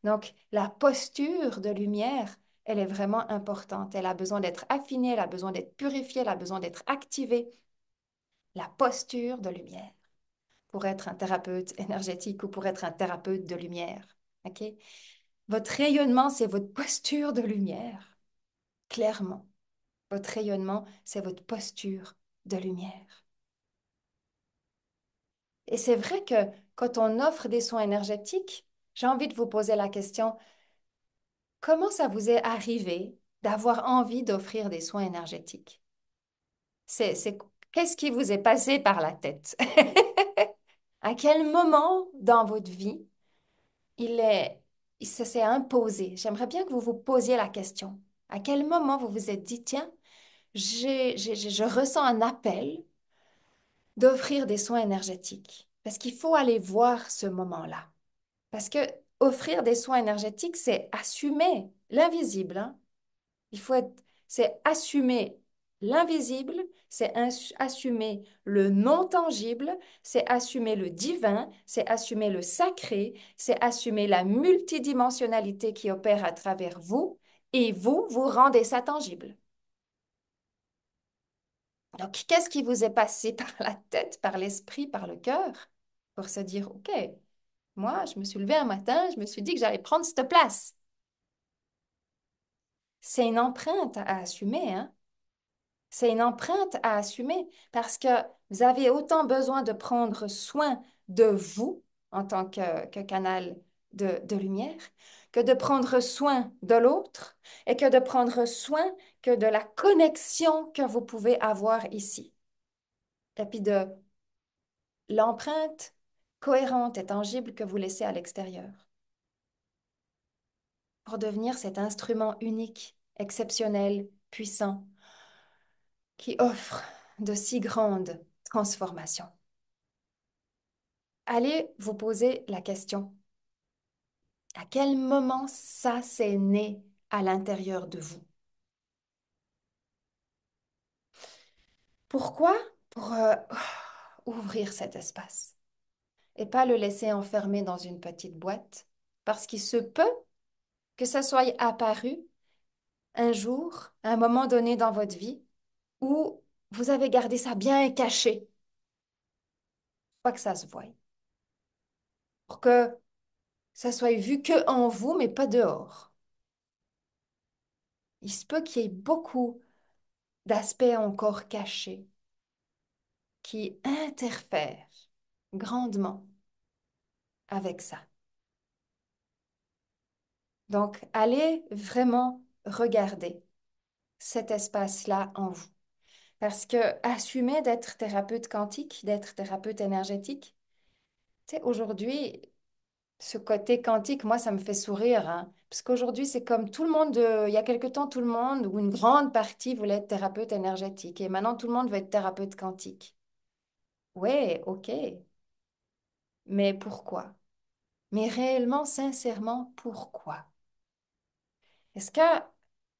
Donc, la posture de lumière, elle est vraiment importante. Elle a besoin d'être affinée, elle a besoin d'être purifiée, elle a besoin d'être activée. La posture de lumière pour être un thérapeute énergétique ou pour être un thérapeute de lumière. OK? Votre rayonnement, c'est votre posture de lumière, clairement. Votre rayonnement, c'est votre posture de lumière. Et c'est vrai que quand on offre des soins énergétiques, j'ai envie de vous poser la question, comment ça vous est arrivé d'avoir envie d'offrir des soins énergétiques? C'est, qu'est-ce qui vous est passé par la tête? À quel moment dans votre vie il est, il se s'est imposé? J'aimerais bien que vous vous posiez la question. À quel moment vous vous êtes dit, tiens, je ressens un appel d'offrir des soins énergétiques? Parce qu'il faut aller voir ce moment-là. Parce que offrir des soins énergétiques, c'est assumer l'invisible, hein. Il faut être, c'est assumer l'invisible, c'est assumer le non tangible, c'est assumer le divin, c'est assumer le sacré, c'est assumer la multidimensionnalité qui opère à travers vous, et vous, vous rendez ça tangible. Donc, qu'est-ce qui vous est passé par la tête, par l'esprit, par le cœur, pour se dire, OK, moi, je me suis levée un matin, je me suis dit que j'allais prendre cette place. C'est une empreinte à assumer, hein? C'est une empreinte à assumer parce que vous avez autant besoin de prendre soin de vous en tant que canal de lumière que de prendre soin de l'autre et que de prendre soin que de la connexion que vous pouvez avoir ici. Et puis de l'empreinte cohérente et tangible que vous laissez à l'extérieur pour devenir cet instrument unique, exceptionnel, puissant qui offre de si grandes transformations. Allez vous poser la question, à quel moment ça s'est né à l'intérieur de vous? Pourquoi? Pour ouvrir cet espace et pas le laisser enfermé dans une petite boîte, parce qu'il se peut que ça soit apparu un jour, à un moment donné dans votre vie, où vous avez gardé ça bien caché, pas que ça se voie, pour que ça soit vu que en vous, mais pas dehors. Il se peut qu'il y ait beaucoup d'aspects encore cachés qui interfèrent grandement avec ça. Donc, allez vraiment regarder cet espace-là en vous. Parce que assumer d'être thérapeute quantique, d'être thérapeute énergétique, tu sais, aujourd'hui, ce côté quantique, moi, ça me fait sourire, hein. Parce qu'aujourd'hui, c'est comme tout le monde, il y a quelque temps, tout le monde, ou une grande partie voulait être thérapeute énergétique. Et maintenant, tout le monde veut être thérapeute quantique. Ouais, ok. Mais pourquoi? Mais réellement, sincèrement, pourquoi? Est-ce que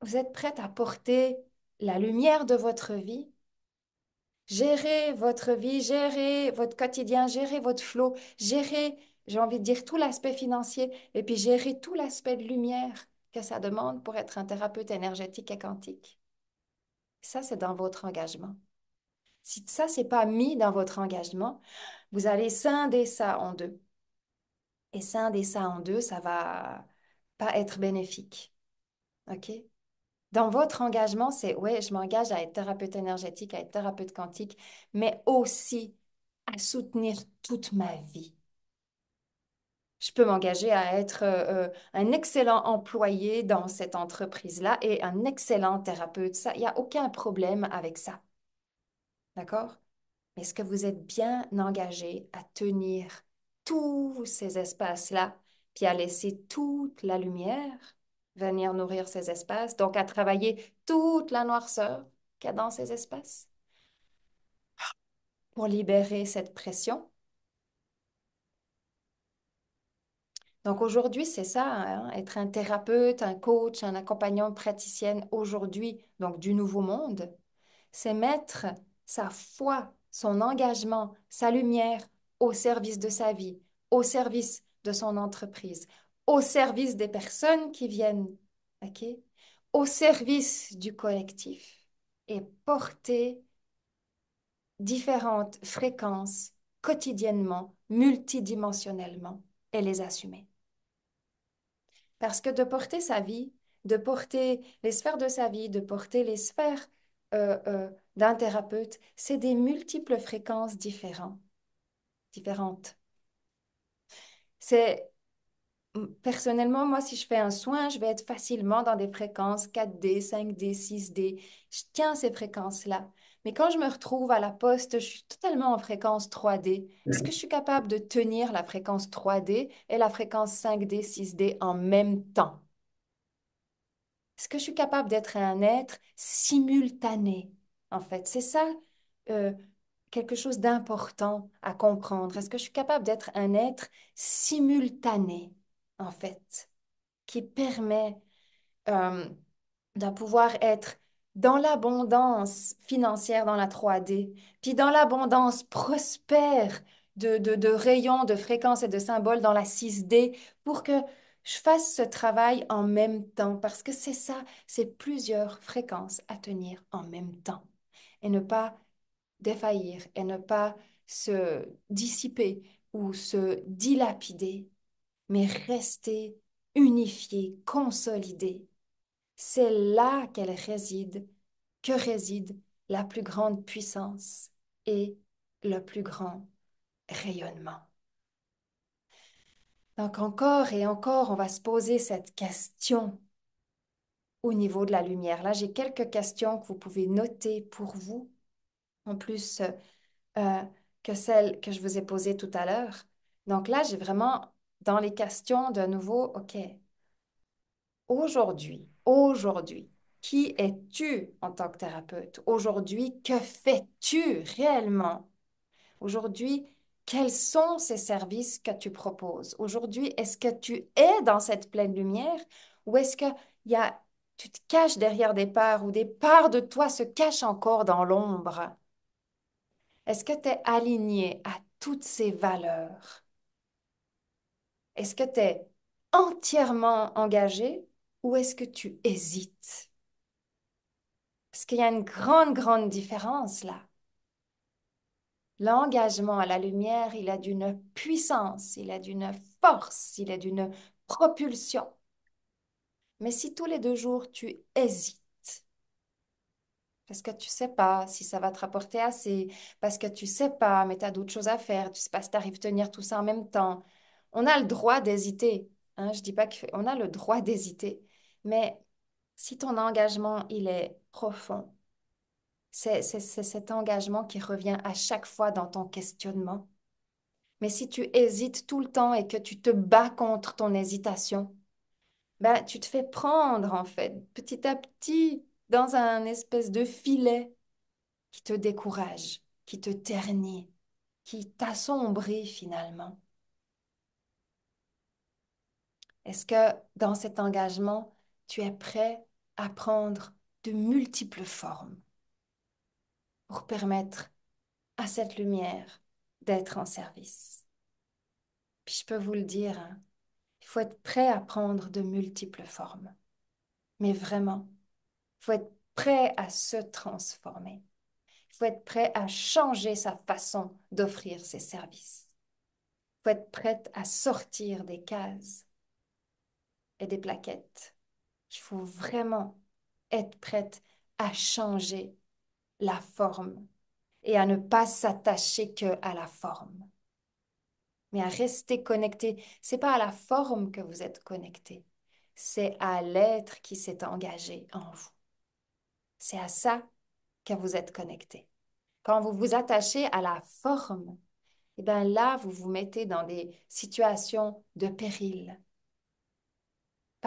vous êtes prête à porter la lumière de votre vie, gérer votre vie, gérer votre quotidien, gérer votre flow, gérer, j'ai envie de dire, tout l'aspect financier et puis gérer tout l'aspect de lumière que ça demande pour être un thérapeute énergétique et quantique? Ça, c'est dans votre engagement. Si ça, c'est pas mis dans votre engagement, vous allez scinder ça en deux. Et scinder ça en deux, ça va pas être bénéfique. OK? Dans votre engagement, c'est, ouais, je m'engage à être thérapeute énergétique, à être thérapeute quantique, mais aussi à soutenir toute ma vie. Je peux m'engager à être un excellent employé dans cette entreprise-là et un excellent thérapeute. Ça, il n'y a aucun problème avec ça. D'accord? Mais est-ce que vous êtes bien engagé à tenir tous ces espaces-là puis à laisser toute la lumière venir nourrir ces espaces, donc à travailler toute la noirceur qu'il y a dans ces espaces pour libérer cette pression. Donc aujourd'hui, c'est ça, hein, être un thérapeute, un coach, un accompagnant, praticienne aujourd'hui, donc du nouveau monde, c'est mettre sa foi, son engagement, sa lumière au service de sa vie, au service de son entreprise, au service des personnes qui viennent, ok? Au service du collectif et porter différentes fréquences quotidiennement, multidimensionnellement et les assumer. Parce que de porter sa vie, de porter les sphères de sa vie, de porter les sphères d'un thérapeute, c'est des multiples fréquences différentes. C'est personnellement, moi, si je fais un soin, je vais être facilement dans des fréquences 4D, 5D, 6D. Je tiens ces fréquences-là. Mais quand je me retrouve à la poste, je suis totalement en fréquence 3D. Est-ce que je suis capable de tenir la fréquence 3D et la fréquence 5D, 6D en même temps? Est-ce que je suis capable d'être un être simultané, en fait? C'est ça, euh, quelque chose d'important à comprendre. Est-ce que je suis capable d'être un être simultané, en fait, qui permet euh, de pouvoir être dans l'abondance financière dans la 3D, puis dans l'abondance prospère de rayons, de fréquences et de symboles dans la 6D pour que je fasse ce travail en même temps, parce que c'est ça, c'est plusieurs fréquences à tenir en même temps et ne pas défaillir et ne pas se dissiper ou se dilapider, mais rester unifié, consolidé. C'est là que réside la plus grande puissance et le plus grand rayonnement. Donc encore et encore, on va se poser cette question au niveau de la lumière. Là, j'ai quelques questions que vous pouvez noter pour vous, en plus euh, que celles que je vous ai posées tout à l'heure. Donc là, j'ai vraiment dans les questions de nouveau, OK, aujourd'hui, qui es-tu en tant que thérapeute? Aujourd'hui, que fais-tu réellement? Aujourd'hui, quels sont ces services que tu proposes? Aujourd'hui, est-ce que tu es dans cette pleine lumière ou est-ce que tu te caches derrière des parts ou des parts de toi se cachent encore dans l'ombre? Est-ce que tu es aligné à toutes ces valeurs? Est-ce que tu es entièrement engagé ou est-ce que tu hésites? Parce qu'il y a une grande, grande différence là. L'engagement à la lumière, il a d'une puissance, il a d'une force, il a d'une propulsion. Mais si tous les 2 jours tu hésites, parce que tu sais pas si ça va te rapporter assez, parce que tu sais pas, mais tu as d'autres choses à faire, tu sais pas si tu arrives à tenir tout ça en même temps, on a le droit d'hésiter. Hein, je dis pas qu'on a le droit d'hésiter, mais si ton engagement, il est profond, c'est cet engagement qui revient à chaque fois dans ton questionnement. Mais si tu hésites tout le temps et que tu te bats contre ton hésitation, ben, tu te fais prendre en fait, petit à petit, dans un espèce de filet qui te décourage, qui te ternit, qui t'assombrit finalement. Est-ce que dans cet engagement, tu es prêt à prendre de multiples formes pour permettre à cette lumière d'être en service? Puis je peux vous le dire, hein, il faut être prêt à prendre de multiples formes. Mais vraiment, il faut être prêt à se transformer. Il faut être prêt à changer sa façon d'offrir ses services. Il faut être prête à sortir des cases et des plaquettes. Il faut vraiment être prête à changer la forme et à ne pas s'attacher que à la forme, mais à rester connecté. C'est pas à la forme que vous êtes connecté, c'est à l'être qui s'est engagé en vous. C'est à ça que vous êtes connecté. Quand vous vous attachez à la forme, et bien là, vous vous mettez dans des situations de péril,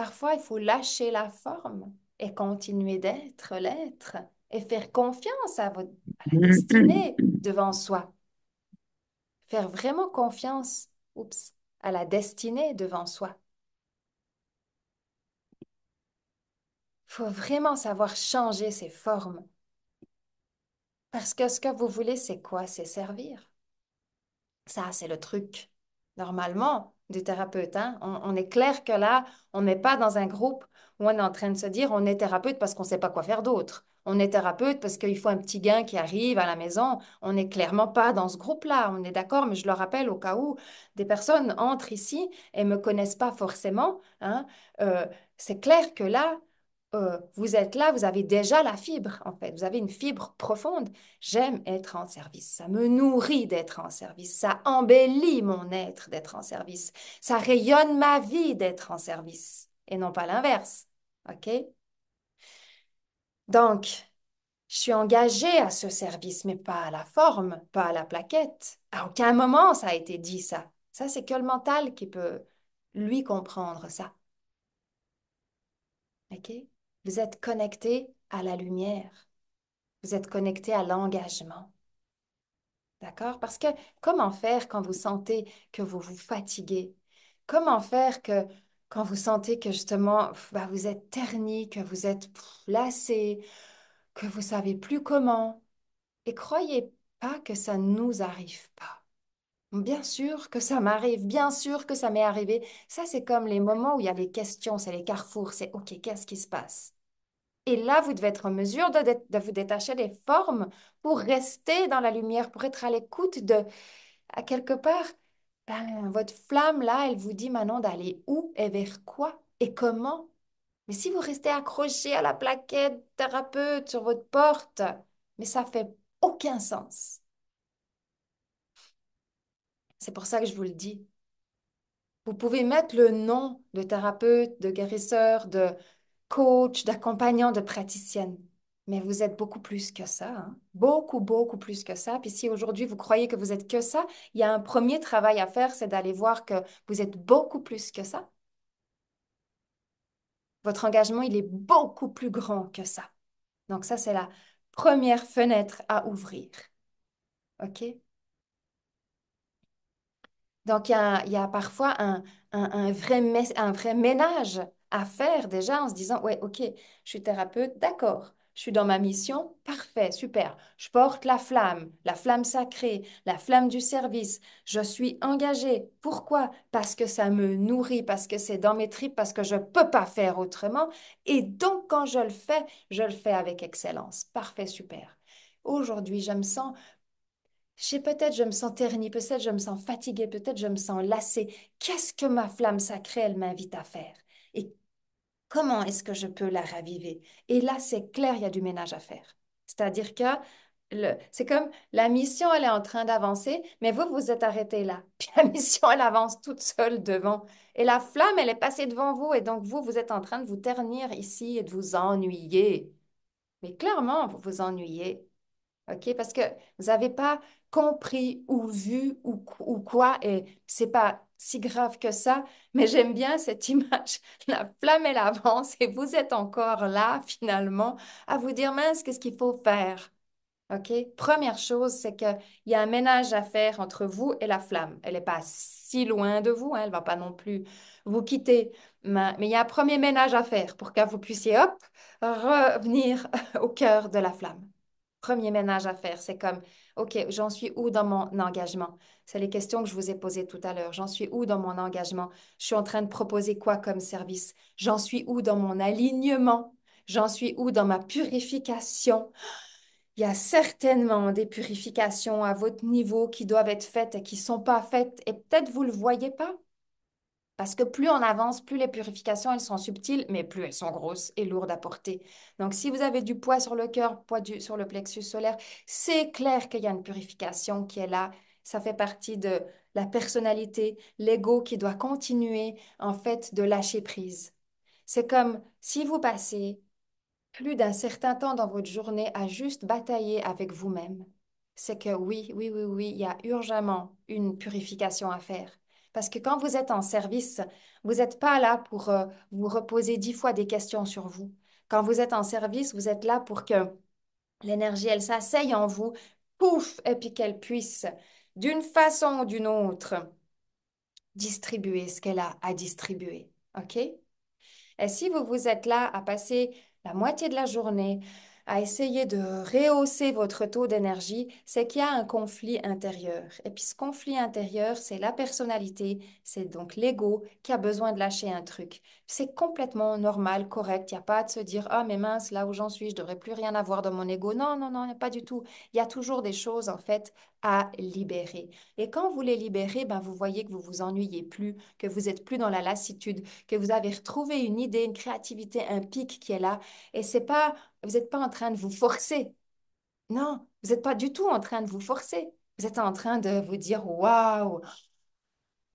Parfois, il faut lâcher la forme et continuer d'être l'être et faire confiance à la destinée devant soi. Faire vraiment confiance, oups, à la destinée devant soi. Il faut vraiment savoir changer ses formes. Parce que ce que vous voulez, c'est quoi? C'est servir. Ça, c'est le truc. Normalement, du thérapeute, hein, on est clair que là, on n'est pas dans un groupe où on est en train de se dire on est thérapeute parce qu'on ne sait pas quoi faire d'autre. On est thérapeute parce qu'il faut un petit gain qui arrive à la maison. On n'est clairement pas dans ce groupe-là. On est d'accord, mais je le rappelle au cas où des personnes entrent ici et ne me connaissent pas forcément, hein, euh, c'est clair que là, vous êtes là, vous avez déjà la fibre, en fait. Vous avez une fibre profonde. J'aime être en service. Ça me nourrit d'être en service. Ça embellit mon être d'être en service. Ça rayonne ma vie d'être en service et non pas l'inverse. OK? Donc, je suis engagée à ce service, mais pas à la forme, pas à la plaquette. À aucun moment ça a été dit ça. Ça, c'est que le mental qui peut lui comprendre ça. OK? Vous êtes connecté à la lumière. Vous êtes connecté à l'engagement. D'accord? Parce que comment faire quand vous sentez que vous vous fatiguez? Comment faire que quand vous sentez que justement bah, vous êtes terni, que vous êtes lassé, que vous savez plus comment? Et croyez pas que ça ne nous arrive pas. Bien sûr que ça m'arrive, bien sûr que ça m'est arrivé. Ça, c'est comme les moments où il y a les questions, c'est les carrefours, c'est OK, qu'est-ce qui se passe? Et là, vous devez être en mesure de vous détacher des formes pour rester dans la lumière, pour être à l'écoute de, à quelque part, ben, votre flamme, là, elle vous dit maintenant d'aller où et vers quoi et comment. Mais si vous restez accroché à la plaquette thérapeute sur votre porte, mais ça fait aucun sens. C'est pour ça que je vous le dis. Vous pouvez mettre le nom de thérapeute, de guérisseur, de coach, d'accompagnant, de praticienne. Mais vous êtes beaucoup plus que ça, hein. Beaucoup, beaucoup plus que ça. Puis si aujourd'hui vous croyez que vous êtes que ça, il y a un premier travail à faire, c'est d'aller voir que vous êtes beaucoup plus que ça. Votre engagement, il est beaucoup plus grand que ça. Donc ça, c'est la première fenêtre à ouvrir. OK? Donc, il y a parfois un vrai ménage à faire déjà en se disant, ouais, ok, je suis thérapeute, d'accord, je suis dans ma mission, parfait, super. Je porte la flamme sacrée, la flamme du service. Je suis engagée. Pourquoi? Parce que ça me nourrit, parce que c'est dans mes tripes, parce que je ne peux pas faire autrement. Et donc, quand je le fais avec excellence. Parfait, super. Aujourd'hui, je me sens je sais, peut-être je me sens ternie, peut-être je me sens fatiguée, peut-être je me sens lassée. Qu'est-ce que ma flamme sacrée, elle m'invite à faire? Et comment est-ce que je peux la raviver? Et là, c'est clair, il y a du ménage à faire. C'est-à-dire que c'est comme la mission, elle est en train d'avancer, mais vous, vous êtes arrêté là. Puis la mission, elle avance toute seule devant. Et la flamme, elle est passée devant vous. Et donc, vous, vous êtes en train de vous ternir ici et de vous ennuyer. Mais clairement, vous vous ennuyez. OK? Parce que vous n'avez pas compris ou vu ou quoi, et c'est pas si grave que ça, mais j'aime bien cette image. La flamme, elle avance et vous êtes encore là, finalement, à vous dire, mince, qu'est-ce qu'il faut faire? OK? Première chose, c'est qu'il y a un ménage à faire entre vous et la flamme. Elle n'est pas si loin de vous, hein, elle ne va pas non plus vous quitter, mais il y a un premier ménage à faire pour que vous puissiez, hop, revenir au cœur de la flamme. Premier ménage à faire, c'est comme, OK, j'en suis où dans mon engagement? C'est les questions que je vous ai posées tout à l'heure. J'en suis où dans mon engagement? Je suis en train de proposer quoi comme service? J'en suis où dans mon alignement? J'en suis où dans ma purification? Il y a certainement des purifications à votre niveau qui doivent être faites et qui ne sont pas faites, et peut-être vous ne le voyez pas. Parce que plus on avance, plus les purifications, elles sont subtiles, mais plus elles sont grosses et lourdes à porter. Donc, si vous avez du poids sur le cœur, sur le plexus solaire, c'est clair qu'il y a une purification qui est là. Ça fait partie de la personnalité, l'ego qui doit continuer, en fait, de lâcher prise. C'est comme si vous passez plus d'un certain temps dans votre journée à juste batailler avec vous-même. C'est que oui, oui, oui, oui, il y a urgemment une purification à faire. Parce que quand vous êtes en service, vous n'êtes pas là pour vous reposer 10 fois des questions sur vous. Quand vous êtes en service, vous êtes là pour que l'énergie, elle s'asseye en vous, pouf, et puis qu'elle puisse, d'une façon ou d'une autre, distribuer ce qu'elle a à distribuer. OK? Et si vous vous êtes là à passer la moitié de la journée à essayer de rehausser votre taux d'énergie, c'est qu'il y a un conflit intérieur. Et puis ce conflit intérieur, c'est la personnalité, c'est donc l'ego qui a besoin de lâcher un truc. C'est complètement normal, correct. Il n'y a pas à se dire, ah mais mince, là où j'en suis, je devrais plus rien avoir dans mon ego. Non, non, non, pas du tout. Il y a toujours des choses en fait à libérer. Et quand vous les libérez, ben, vous voyez que vous vous ennuyez plus, que vous êtes plus dans la lassitude, que vous avez retrouvé une idée, une créativité, un pic qui est là. Et c'est pas, vous n'êtes pas en train de vous forcer. Non, vous n'êtes pas du tout en train de vous forcer. Vous êtes en train de vous dire, waouh,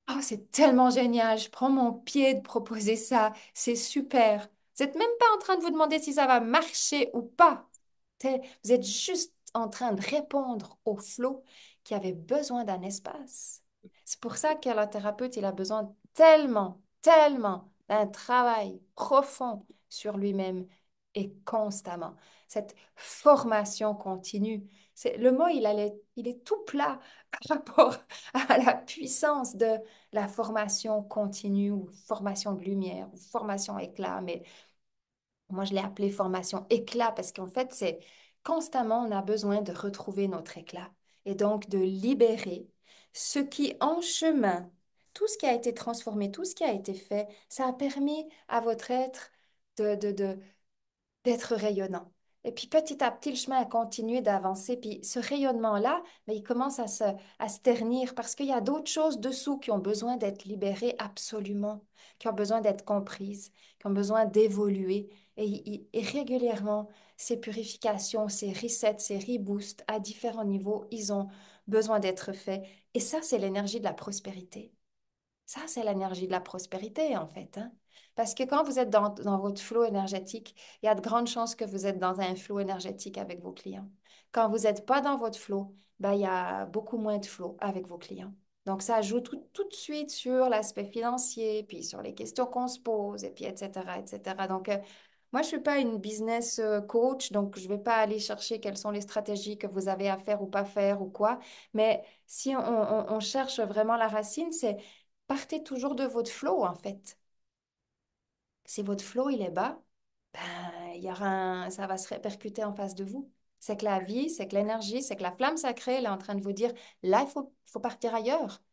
oh, c'est tellement génial, je prends mon pied de proposer ça, c'est super. Vous n'êtes même pas en train de vous demander si ça va marcher ou pas. Vous êtes juste en train de répondre au flot qui avait besoin d'un espace. C'est pour ça que le thérapeute, il a besoin tellement, tellement d'un travail profond sur lui-même et constamment. Cette formation continue. Le mot, il est tout plat par rapport à la puissance de la formation continue ou formation de lumière ou formation éclat. Mais moi, je l'ai appelé formation éclat parce qu'en fait, c'est constamment, on a besoin de retrouver notre éclat et donc de libérer ce qui, en chemin, tout ce qui a été transformé, tout ce qui a été fait, ça a permis à votre être de d'être rayonnant. Et puis petit à petit, le chemin a continué d'avancer. Puis ce rayonnement-là, mais il commence à se ternir parce qu'il y a d'autres choses dessous qui ont besoin d'être libérées absolument, qui ont besoin d'être comprises, qui ont besoin d'évoluer. Et régulièrement, ces purifications, ces resets, ces reboosts à différents niveaux, ils ont besoin d'être faits. Et ça, c'est l'énergie de la prospérité. Ça, c'est l'énergie de la prospérité, en fait, hein. Parce que quand vous êtes dans votre flot énergétique, il y a de grandes chances que vous êtes dans un flot énergétique avec vos clients. Quand vous n'êtes pas dans votre flot, ben, il y a beaucoup moins de flot avec vos clients. Donc, ça joue tout de suite sur l'aspect financier, puis sur les questions qu'on se pose, et puis etc., etc. Donc, moi, je ne suis pas une business coach, donc je ne vais pas aller chercher quelles sont les stratégies que vous avez à faire ou pas faire ou quoi. Mais si on cherche vraiment la racine, c'est partez toujours de votre flow, en fait. Si votre flow, il est bas, ben, il y aura ça va se répercuter en face de vous. C'est que la vie, c'est que l'énergie, c'est que la flamme sacrée, elle est en train de vous dire, là, faut partir ailleurs.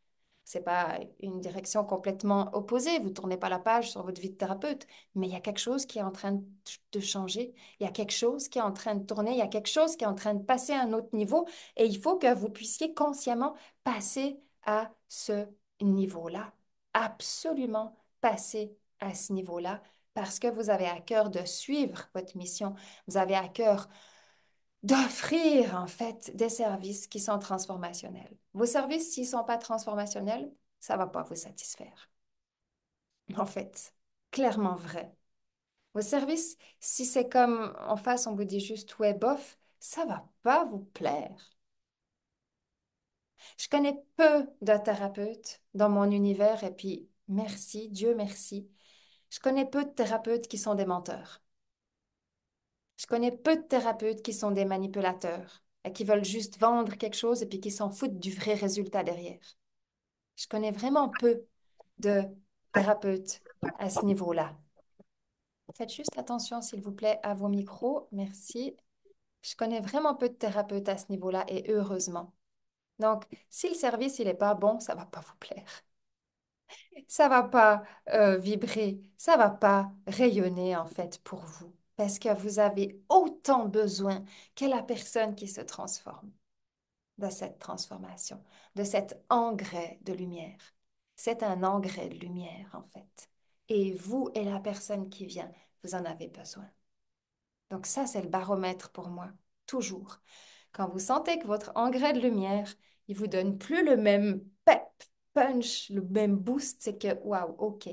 C'est pas une direction complètement opposée. Vous tournez pas la page sur votre vie de thérapeute, mais il y a quelque chose qui est en train de changer. Il y a quelque chose qui est en train de tourner. Il y a quelque chose qui est en train de passer à un autre niveau. Et il faut que vous puissiez consciemment passer à ce niveau-là. Absolument passer à ce niveau-là parce que vous avez à cœur de suivre votre mission. Vous avez à cœur d'offrir en fait des services qui sont transformationnels. Vos services, s'ils ne sont pas transformationnels, ça ne va pas vous satisfaire. En fait, clairement vrai. Vos services, si c'est comme en face, on vous dit juste ouais, bof, ça va pas vous plaire. Je connais peu de thérapeutes dans mon univers et puis merci, Dieu merci. Je connais peu de thérapeutes qui sont des menteurs. Je connais peu de thérapeutes qui sont des manipulateurs et qui veulent juste vendre quelque chose et puis qui s'en foutent du vrai résultat derrière. Je connais vraiment peu de thérapeutes à ce niveau-là. Faites juste attention, s'il vous plaît, à vos micros. Merci. Je connais vraiment peu de thérapeutes à ce niveau-là et heureusement. Donc, si le service, il n'est pas bon, ça va pas vous plaire. Ça va pas vibrer, ça va pas rayonner en fait pour vous. Parce que vous avez autant besoin que la personne qui se transforme de cette transformation, de cet engrais de lumière. C'est un engrais de lumière, en fait. Et vous et la personne qui vient, vous en avez besoin. Donc ça, c'est le baromètre pour moi, toujours. Quand vous sentez que votre engrais de lumière, il vous donne plus le même pep, punch, le même boost, c'est que, waouh, OK.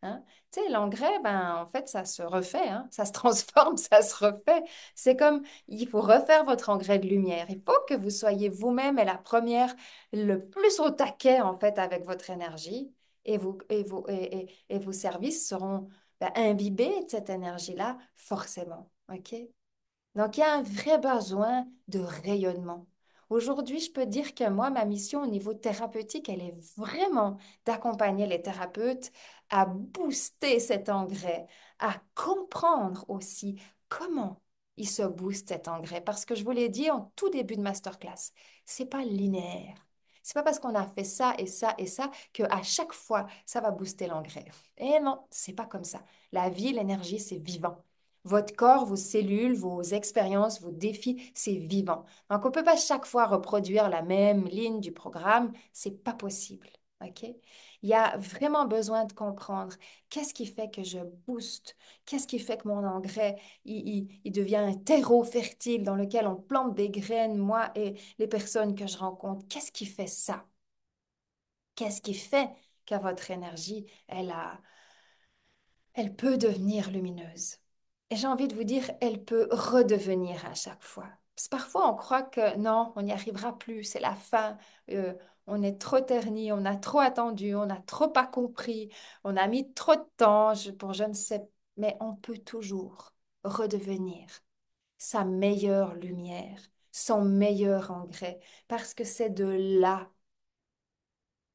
Hein? Tu sais, l'engrais, ben, en fait, ça se refait, hein? Ça se transforme, ça se refait. C'est comme, il faut refaire votre engrais de lumière. Il faut que vous soyez vous-même et la première le plus au taquet, en fait, avec votre énergie. et vos services seront imbibés de cette énergie-là, forcément. OK? Donc, il y a un vrai besoin de rayonnement. Aujourd'hui, je peux dire que moi, ma mission au niveau thérapeutique, elle est vraiment d'accompagner les thérapeutes à booster cet engrais, à comprendre aussi comment ils se boostent cet engrais. Parce que je vous l'ai dit en tout début de masterclass, c'est pas linéaire. C'est pas parce qu'on a fait ça et ça et ça que à chaque fois, ça va booster l'engrais. Et non, c'est pas comme ça. La vie, l'énergie, c'est vivant. Votre corps, vos cellules, vos expériences, vos défis, c'est vivant. Donc, on ne peut pas chaque fois reproduire la même ligne du programme. C'est pas possible. OK? Il y a vraiment besoin de comprendre qu'est-ce qui fait que je booste, qu'est-ce qui fait que mon engrais, il devient un terreau fertile dans lequel on plante des graines, moi et les personnes que je rencontre. Qu'est-ce qui fait ça? Qu'est-ce qui fait que votre énergie, elle peut devenir lumineuse. Et j'ai envie de vous dire, elle peut redevenir à chaque fois. Parce que parfois, on croit que non, on n'y arrivera plus, c'est la fin, on est trop terni, on a trop attendu, on n'a trop pas compris, on a mis trop de temps pour je ne sais, mais on peut toujours redevenir sa meilleure lumière, son meilleur engrais, parce que c'est de là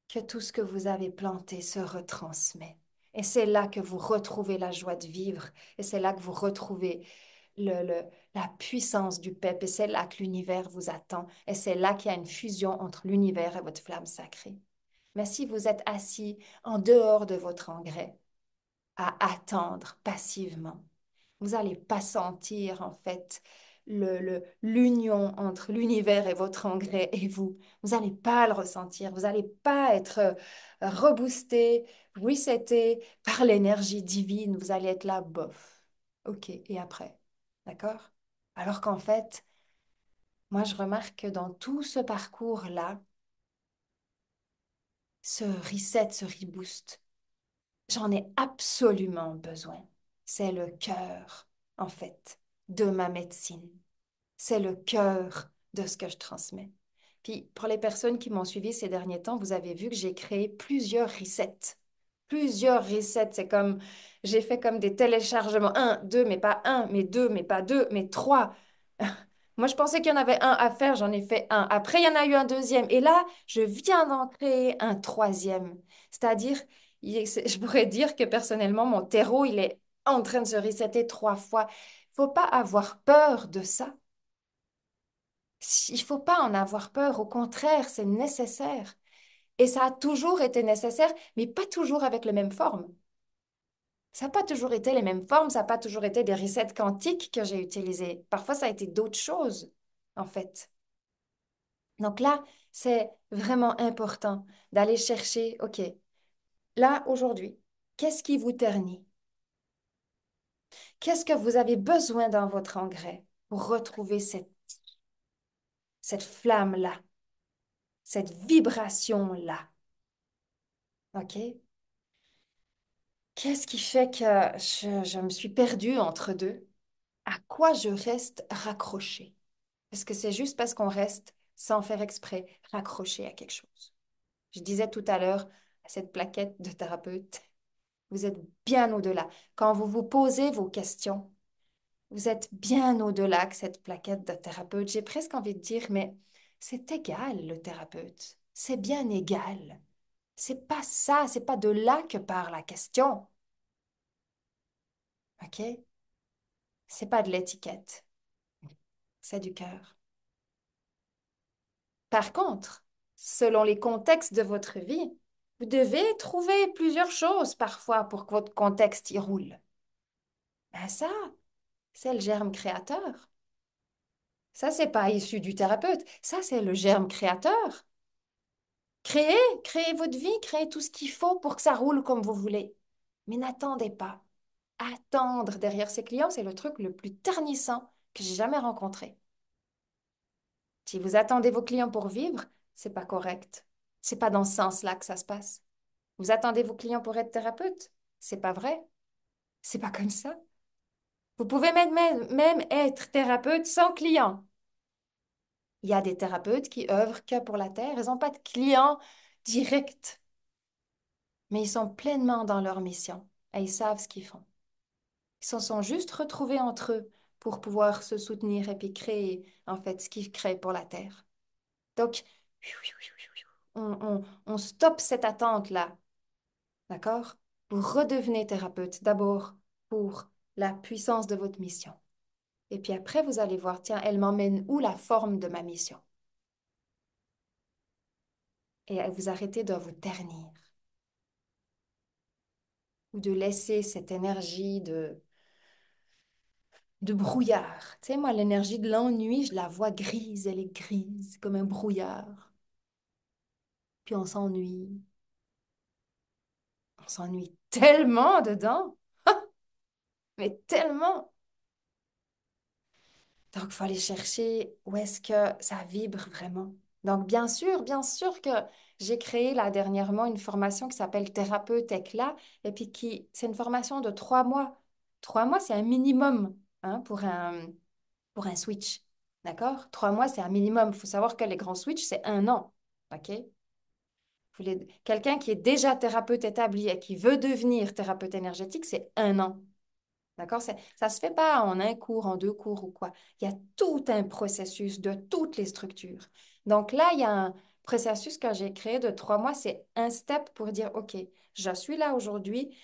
que tout ce que vous avez planté se retransmet. Et c'est là que vous retrouvez la joie de vivre. Et c'est là que vous retrouvez la puissance du PEP. Et c'est là que l'univers vous attend. Et c'est là qu'il y a une fusion entre l'univers et votre flamme sacrée. Mais si vous êtes assis en dehors de votre engrais, à attendre passivement, vous n'allez pas sentir en fait l'union entre l'univers et votre engrais et vous. Vous n'allez pas le ressentir. Vous n'allez pas être reboosté, reseté par l'énergie divine. Vous allez être là, bof. OK, et après? D'accord? Alors qu'en fait, moi, je remarque que dans tout ce parcours-là, ce reset, ce reboost, j'en ai absolument besoin. C'est le cœur, en fait, de ma médecine. C'est le cœur de ce que je transmets. Puis pour les personnes qui m'ont suivi ces derniers temps, vous avez vu que j'ai créé plusieurs resets. Plusieurs resets. C'est comme, j'ai fait comme des téléchargements. Un, deux, mais pas un, mais deux, mais pas deux, mais trois. Moi, je pensais qu'il y en avait un à faire, j'en ai fait un. Après, il y en a eu un deuxième. Et là, je viens d'en créer un troisième. C'est-à-dire, je pourrais dire que personnellement, mon terreau, il est en train de se resetter trois fois. Il faut pas avoir peur de ça. Il faut pas en avoir peur. Au contraire, c'est nécessaire. Et ça a toujours été nécessaire, mais pas toujours avec les mêmes formes. Ça n'a pas toujours été les mêmes formes, ça n'a pas toujours été des resets quantiques que j'ai utilisés. Parfois, ça a été d'autres choses, en fait. Donc là, c'est vraiment important d'aller chercher, OK, là, aujourd'hui, qu'est-ce qui vous ternit? Qu'est-ce que vous avez besoin dans votre engrais pour retrouver cette flamme-là, cette vibration-là? OK? Qu'est-ce qui fait que je me suis perdue entre deux? À quoi je reste raccrochée? Est-ce que c'est juste parce qu'on reste, sans faire exprès, raccroché à quelque chose? Je disais tout à l'heure à cette plaquette de thérapeute, vous êtes bien au-delà. Quand vous vous posez vos questions, vous êtes bien au-delà que cette plaquette de thérapeute. J'ai presque envie de dire, mais c'est égal, le thérapeute. C'est bien égal. C'est pas ça, c'est pas de là que part la question. OK? C'est pas de l'étiquette, c'est du cœur. Par contre, selon les contextes de votre vie, vous devez trouver plusieurs choses parfois pour que votre contexte y roule. Ben ça, c'est le germe créateur. Ça, c'est pas issu du thérapeute. Ça, c'est le germe créateur. Créez, créez votre vie, créez tout ce qu'il faut pour que ça roule comme vous voulez. Mais n'attendez pas. Attendre derrière ses clients, c'est le truc le plus ternissant que j'ai jamais rencontré. Si vous attendez vos clients pour vivre, c'est pas correct. C'est pas dans ce sens-là que ça se passe. Vous attendez vos clients pour être thérapeute? C'est pas vrai. C'est pas comme ça. Vous pouvez même être thérapeute sans client. Il y a des thérapeutes qui œuvrent que pour la terre. Ils n'ont pas de clients directs. mais ils sont pleinement dans leur mission et ils savent ce qu'ils font. Ils se sont juste retrouvés entre eux pour pouvoir se soutenir et puis créer, en fait, ce qu'ils créent pour la Terre. Donc, on stoppe cette attente-là, d'accord? Vous redevenez thérapeute d'abord pour la puissance de votre mission. Et puis après, vous allez voir, tiens, elle m'emmène où la forme de ma mission? Et vous arrêtez de vous ternir ou de laisser cette énergie de brouillard. Tu sais, moi, l'énergie de l'ennui, je la vois grise, elle est grise, comme un brouillard. Puis on s'ennuie tellement dedans, mais tellement. Donc, il faut aller chercher où est-ce que ça vibre vraiment. Donc, bien sûr que j'ai créé là dernièrement une formation qui s'appelle Thérapeute Éclat, et puis c'est une formation de 3 mois. 3 mois, c'est un minimum hein, pour un switch. D'accord? 3 mois, c'est un minimum. Il faut savoir que les grands switches, c'est 1 an. OK? Quelqu'un qui est déjà thérapeute établi et qui veut devenir thérapeute énergétique, c'est 1 an. D'accord? Ça ne se fait pas en un cours, en 2 cours ou quoi. Il y a tout un processus de toutes les structures. Donc là, il y a un processus que j'ai créé de 3 mois. C'est un step pour dire, OK, je suis là aujourd'hui,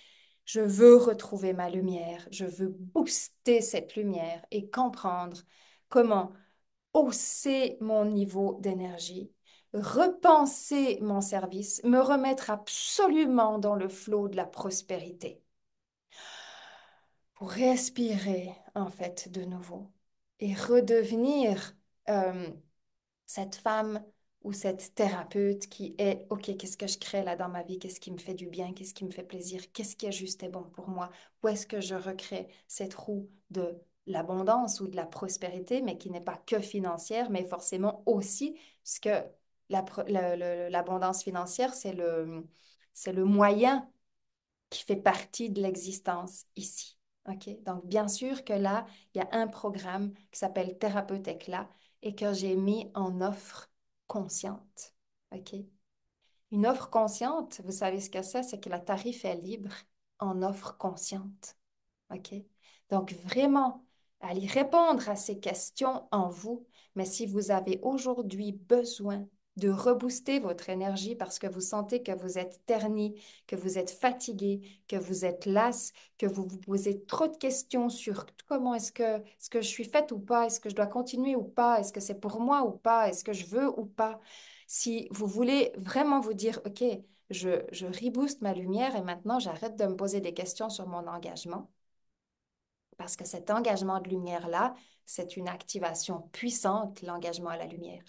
je veux retrouver ma lumière, je veux booster cette lumière et comprendre comment hausser mon niveau d'énergie, repenser mon service, me remettre absolument dans le flot de la prospérité pour respirer en fait de nouveau et redevenir euh, cette femme ou cette thérapeute qui est, OK, qu'est-ce que je crée là dans ma vie? Qu'est-ce qui me fait du bien? Qu'est-ce qui me fait plaisir? Qu'est-ce qui est juste et bon pour moi? Où est-ce que je recrée cette roue de l'abondance ou de la prospérité, mais qui n'est pas que financière, mais forcément aussi, parce que l'abondance financière, c'est le moyen qui fait partie de l'existence ici. OK? Donc, bien sûr que là, il y a un programme qui s'appelle Thérapeute Éclat et que j'ai mis en offre consciente. OK? Une offre consciente, vous savez ce que c'est que le tarif est libre en offre consciente. OK? Donc, vraiment, allez répondre à ces questions en vous. Mais si vous avez aujourd'hui besoin de rebooster votre énergie parce que vous sentez que vous êtes terni, que vous êtes fatigué, que vous êtes lasse, que vous vous posez trop de questions sur comment est-ce que je suis faite ou pas, est-ce que je dois continuer ou pas, est-ce que c'est pour moi ou pas, est-ce que je veux ou pas. Si vous voulez vraiment vous dire, OK, je rebooste ma lumière et maintenant j'arrête de me poser des questions sur mon engagement parce que cet engagement de lumière-là, c'est une activation puissante, l'engagement à la lumière.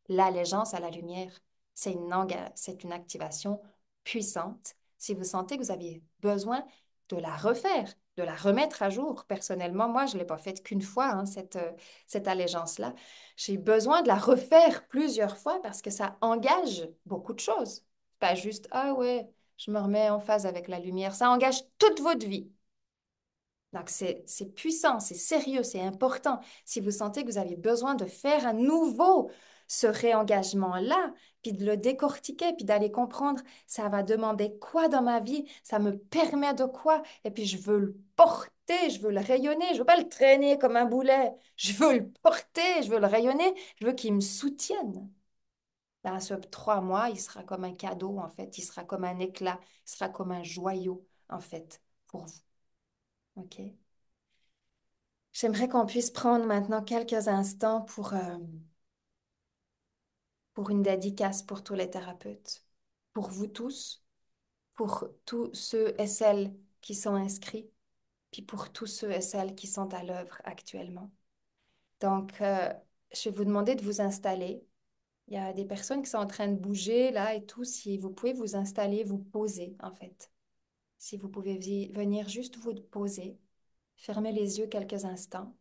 L'allégeance à la lumière, c'est une activation puissante. Si vous sentez que vous avez besoin de la refaire, de la remettre à jour, personnellement, moi, je ne l'ai pas faite qu'une fois, hein, cette allégeance-là. J'ai besoin de la refaire plusieurs fois parce que ça engage beaucoup de choses. Pas juste, ah ouais, je me remets en phase avec la lumière. Ça engage toute votre vie. Donc, c'est puissant, c'est sérieux, c'est important. Si vous sentez que vous avez besoin de faire à nouveau ce réengagement-là, puis de le décortiquer, puis d'aller comprendre, ça va demander quoi dans ma vie, ça me permet de quoi, et puis je veux le porter, je veux le rayonner, je veux pas le traîner comme un boulet, je veux le porter, je veux le rayonner, je veux qu'il me soutienne. Dans ce 3 mois, il sera comme un cadeau, en fait, il sera comme un éclat, il sera comme un joyau, en fait, pour vous. OK? J'aimerais qu'on puisse prendre maintenant quelques instants pour une dédicace pour tous les thérapeutes, pour vous tous, pour tous ceux et celles qui sont inscrits, puis pour tous ceux et celles qui sont à l'œuvre actuellement. Donc, je vais vous demander de vous installer. Il y a des personnes qui sont en train de bouger là et tout. Si vous pouvez vous installer, vous poser en fait. Si vous pouvez venir juste vous poser, fermez les yeux quelques instants.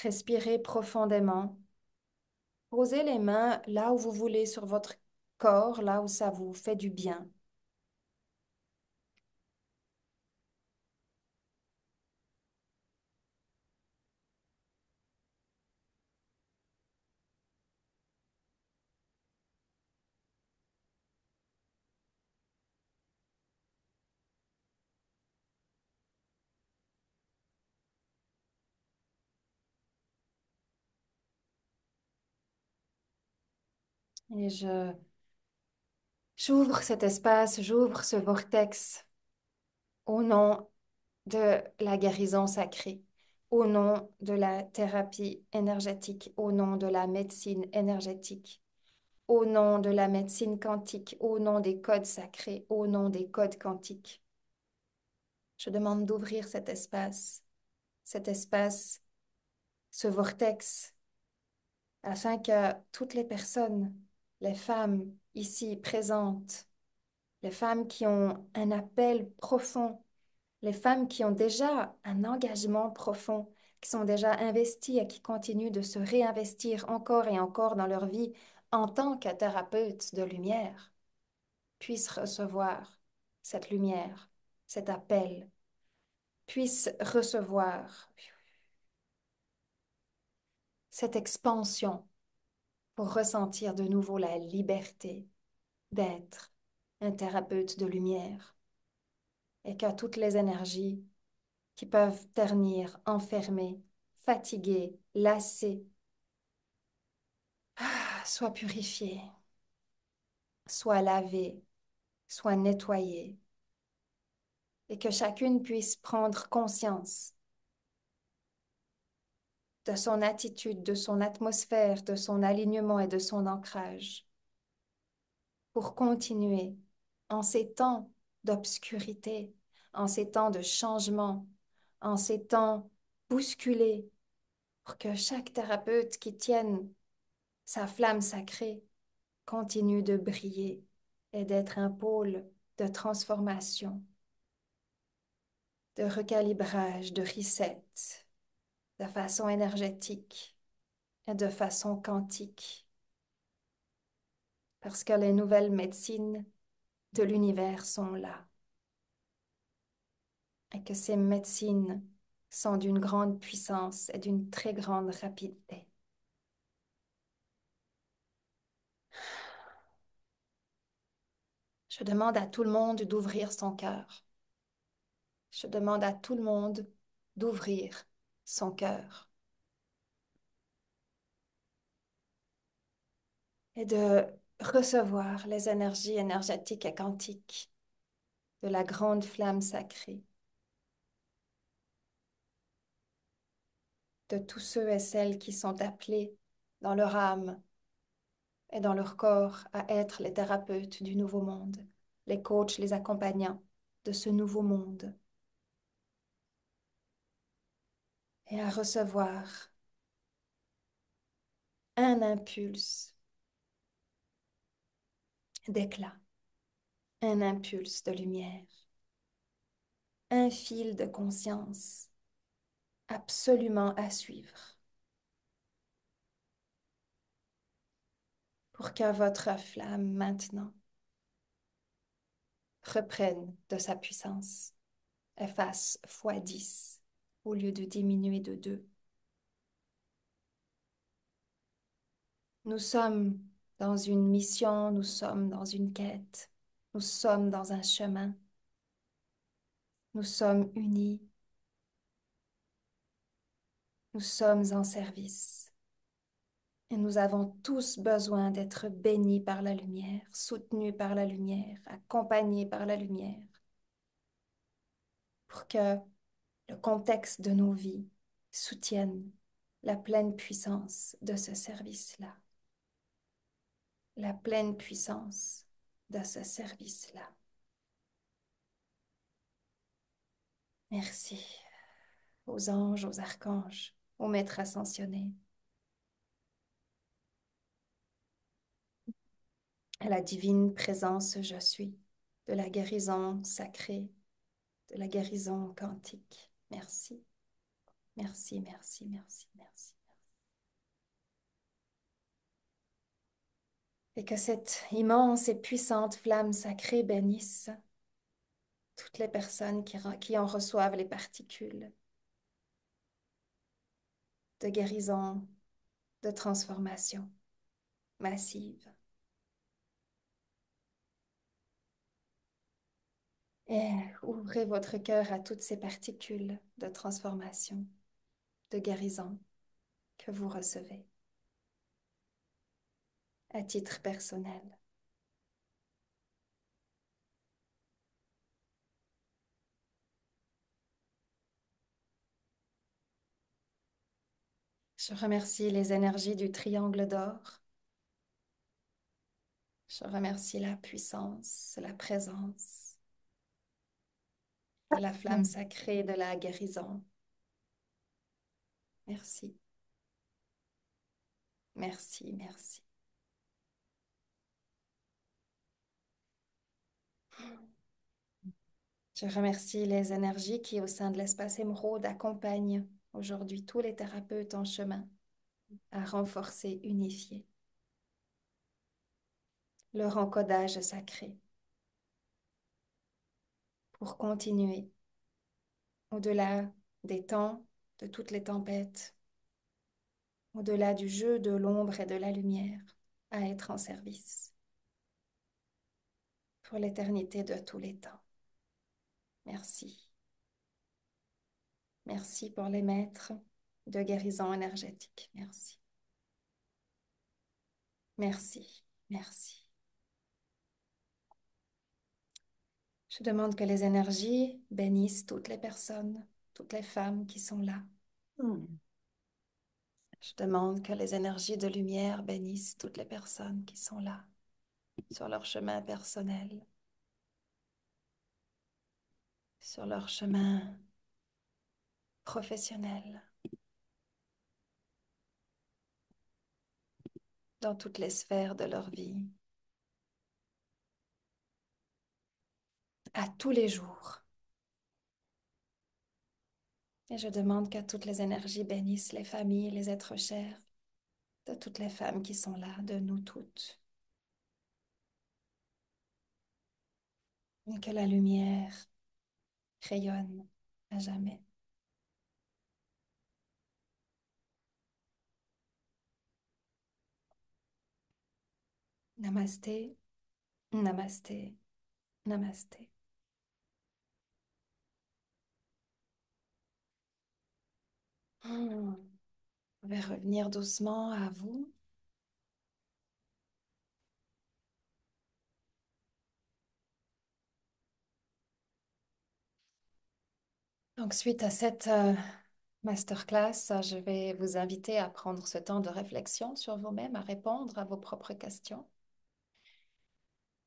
Respirez profondément. Posez les mains là où vous voulez sur votre corps, là où ça vous fait du bien. Et j'ouvre cet espace, j'ouvre ce vortex au nom de la guérison sacrée, au nom de la thérapie énergétique, au nom de la médecine énergétique, au nom de la médecine quantique, au nom des codes sacrés, au nom des codes quantiques. Je demande d'ouvrir cet espace, ce vortex, afin que toutes les personnes, les femmes ici présentes, les femmes qui ont un appel profond, les femmes qui ont déjà un engagement profond, qui sont déjà investies et qui continuent de se réinvestir encore et encore dans leur vie en tant que thérapeutes de lumière, puissent recevoir cette lumière, cet appel, puissent recevoir cette expansion pour ressentir de nouveau la liberté d'être un thérapeute de lumière et que toutes les énergies qui peuvent ternir, enfermer, fatiguer, lasser, soient purifiées, soient lavées, soient nettoyées et que chacune puisse prendre conscience de son attitude, de son atmosphère, de son alignement et de son ancrage pour continuer en ces temps d'obscurité, en ces temps de changement, en ces temps bousculés, pour que chaque thérapeute qui tienne sa flamme sacrée continue de briller et d'être un pôle de transformation, de recalibrage, de reset, de façon énergétique et de façon quantique, parce que les nouvelles médecines de l'univers sont là et que ces médecines sont d'une grande puissance et d'une très grande rapidité. Je demande à tout le monde d'ouvrir son cœur. Je demande à tout le monde d'ouvrir son cœur et de recevoir les énergies énergétiques et quantiques de la grande flamme sacrée, de tous ceux et celles qui sont appelés dans leur âme et dans leur corps à être les thérapeutes du nouveau monde, les coachs, les accompagnants de ce nouveau monde, et à recevoir un impulse d'éclat, un impulse de lumière, un fil de conscience absolument à suivre pour que votre flamme maintenant reprenne de sa puissance et fasse fois 10 au lieu de diminuer de 2. Nous sommes dans une mission, nous sommes dans une quête, nous sommes dans un chemin, nous sommes unis, nous sommes en service. Et nous avons tous besoin d'être bénis par la lumière, soutenus par la lumière, accompagnés par la lumière, pour que le contexte de nos vies soutienne la pleine puissance de ce service-là. La pleine puissance de ce service-là. Merci aux anges, aux archanges, aux maîtres ascensionnés, à la divine présence je suis, de la guérison sacrée, de la guérison quantique. Merci, merci, merci, merci, merci. Et que cette immense et puissante flamme sacrée bénisse toutes les personnes qui en reçoivent les particules de guérison, de transformation massive. Et ouvrez votre cœur à toutes ces particules de transformation, de guérison que vous recevez. à titre personnel. Je remercie les énergies du triangle d'or. Je remercie la puissance, la présence de la flamme sacrée de la guérison. Merci, merci, merci. Je remercie les énergies qui, au sein de l'espace émeraude, accompagnent aujourd'hui tous les thérapeutes en chemin à renforcer, unifier leur encodage sacré pour continuer au-delà des temps, de toutes les tempêtes, au-delà du jeu de l'ombre et de la lumière, à être en service pour l'éternité de tous les temps. Merci. Merci pour les maîtres de guérison énergétique. Merci. Merci. Merci. Je demande que les énergies bénissent toutes les personnes, toutes les femmes qui sont là. Je demande que les énergies de lumière bénissent toutes les personnes qui sont là, sur leur chemin personnel, sur leur chemin professionnel, dans toutes les sphères de leur vie, à tous les jours. Et je demande que toutes les énergies bénissent les familles, les êtres chers, de toutes les femmes qui sont là, de nous toutes. Et que la lumière rayonne à jamais. Namasté, namasté, namasté. Hmm. Je vais revenir doucement à vous. Donc, suite à cette masterclass, je vais vous inviter à prendre ce temps de réflexion sur vous-même, à répondre à vos propres questions.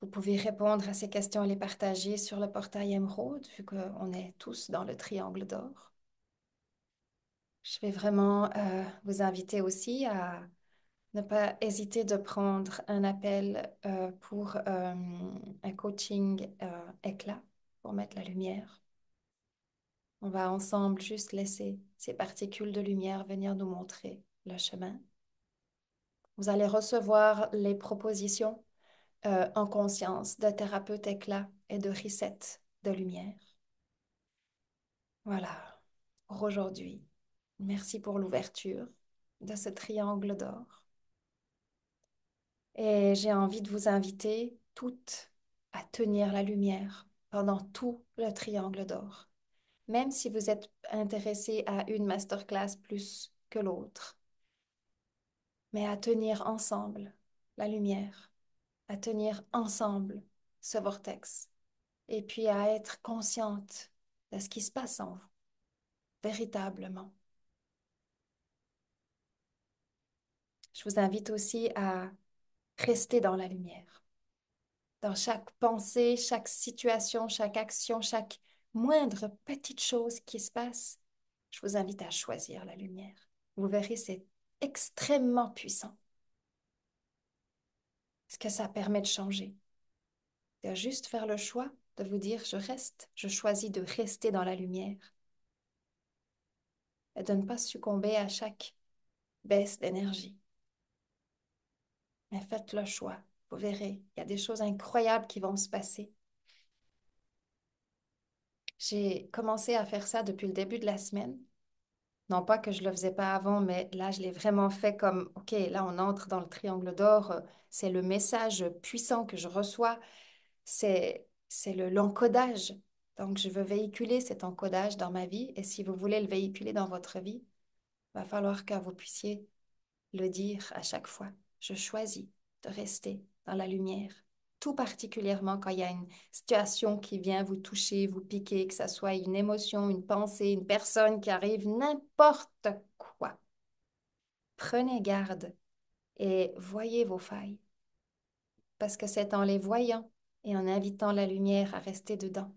Vous pouvez répondre à ces questions et les partager sur le portail Émeraude, vu qu'on est tous dans le triangle d'or. Je vais vraiment vous inviter aussi à ne pas hésiter de prendre un appel pour un coaching éclat, pour mettre la lumière. On va ensemble juste laisser ces particules de lumière venir nous montrer le chemin. Vous allez recevoir les propositions en conscience de thérapeute éclat et de reset de lumière. Voilà, pour aujourd'hui. Merci pour l'ouverture de ce triangle d'or. Et j'ai envie de vous inviter toutes à tenir la lumière pendant tout le triangle d'or. Même si vous êtes intéressé à une masterclass plus que l'autre, mais à tenir ensemble la lumière, à tenir ensemble ce vortex, et puis à être consciente de ce qui se passe en vous, véritablement. Je vous invite aussi à rester dans la lumière, dans chaque pensée, chaque situation, chaque action, chaque moindre petite chose qui se passe. Je vous invite à choisir la lumière. Vous verrez, c'est extrêmement puissant. Ce que ça permet de changer, de juste faire le choix de vous dire, je reste, je choisis de rester dans la lumière et de ne pas succomber à chaque baisse d'énergie. Mais faites le choix, vous verrez, il y a des choses incroyables qui vont se passer. J'ai commencé à faire ça depuis le début de la semaine. Non pas que je le faisais pas avant, mais là, je l'ai vraiment fait comme, OK, là, on entre dans le triangle d'or, c'est le message puissant que je reçois, c'est l'encodage. Donc, je veux véhiculer cet encodage dans ma vie, et si vous voulez le véhiculer dans votre vie, il va falloir que vous puissiez le dire à chaque fois. Je choisis de rester dans la lumière. Tout particulièrement quand il y a une situation qui vient vous toucher, vous piquer, que ce soit une émotion, une pensée, une personne qui arrive, n'importe quoi. Prenez garde et voyez vos failles, parce que c'est en les voyant et en invitant la lumière à rester dedans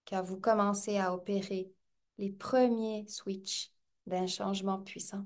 que vous commencez à opérer les premiers switches d'un changement puissant.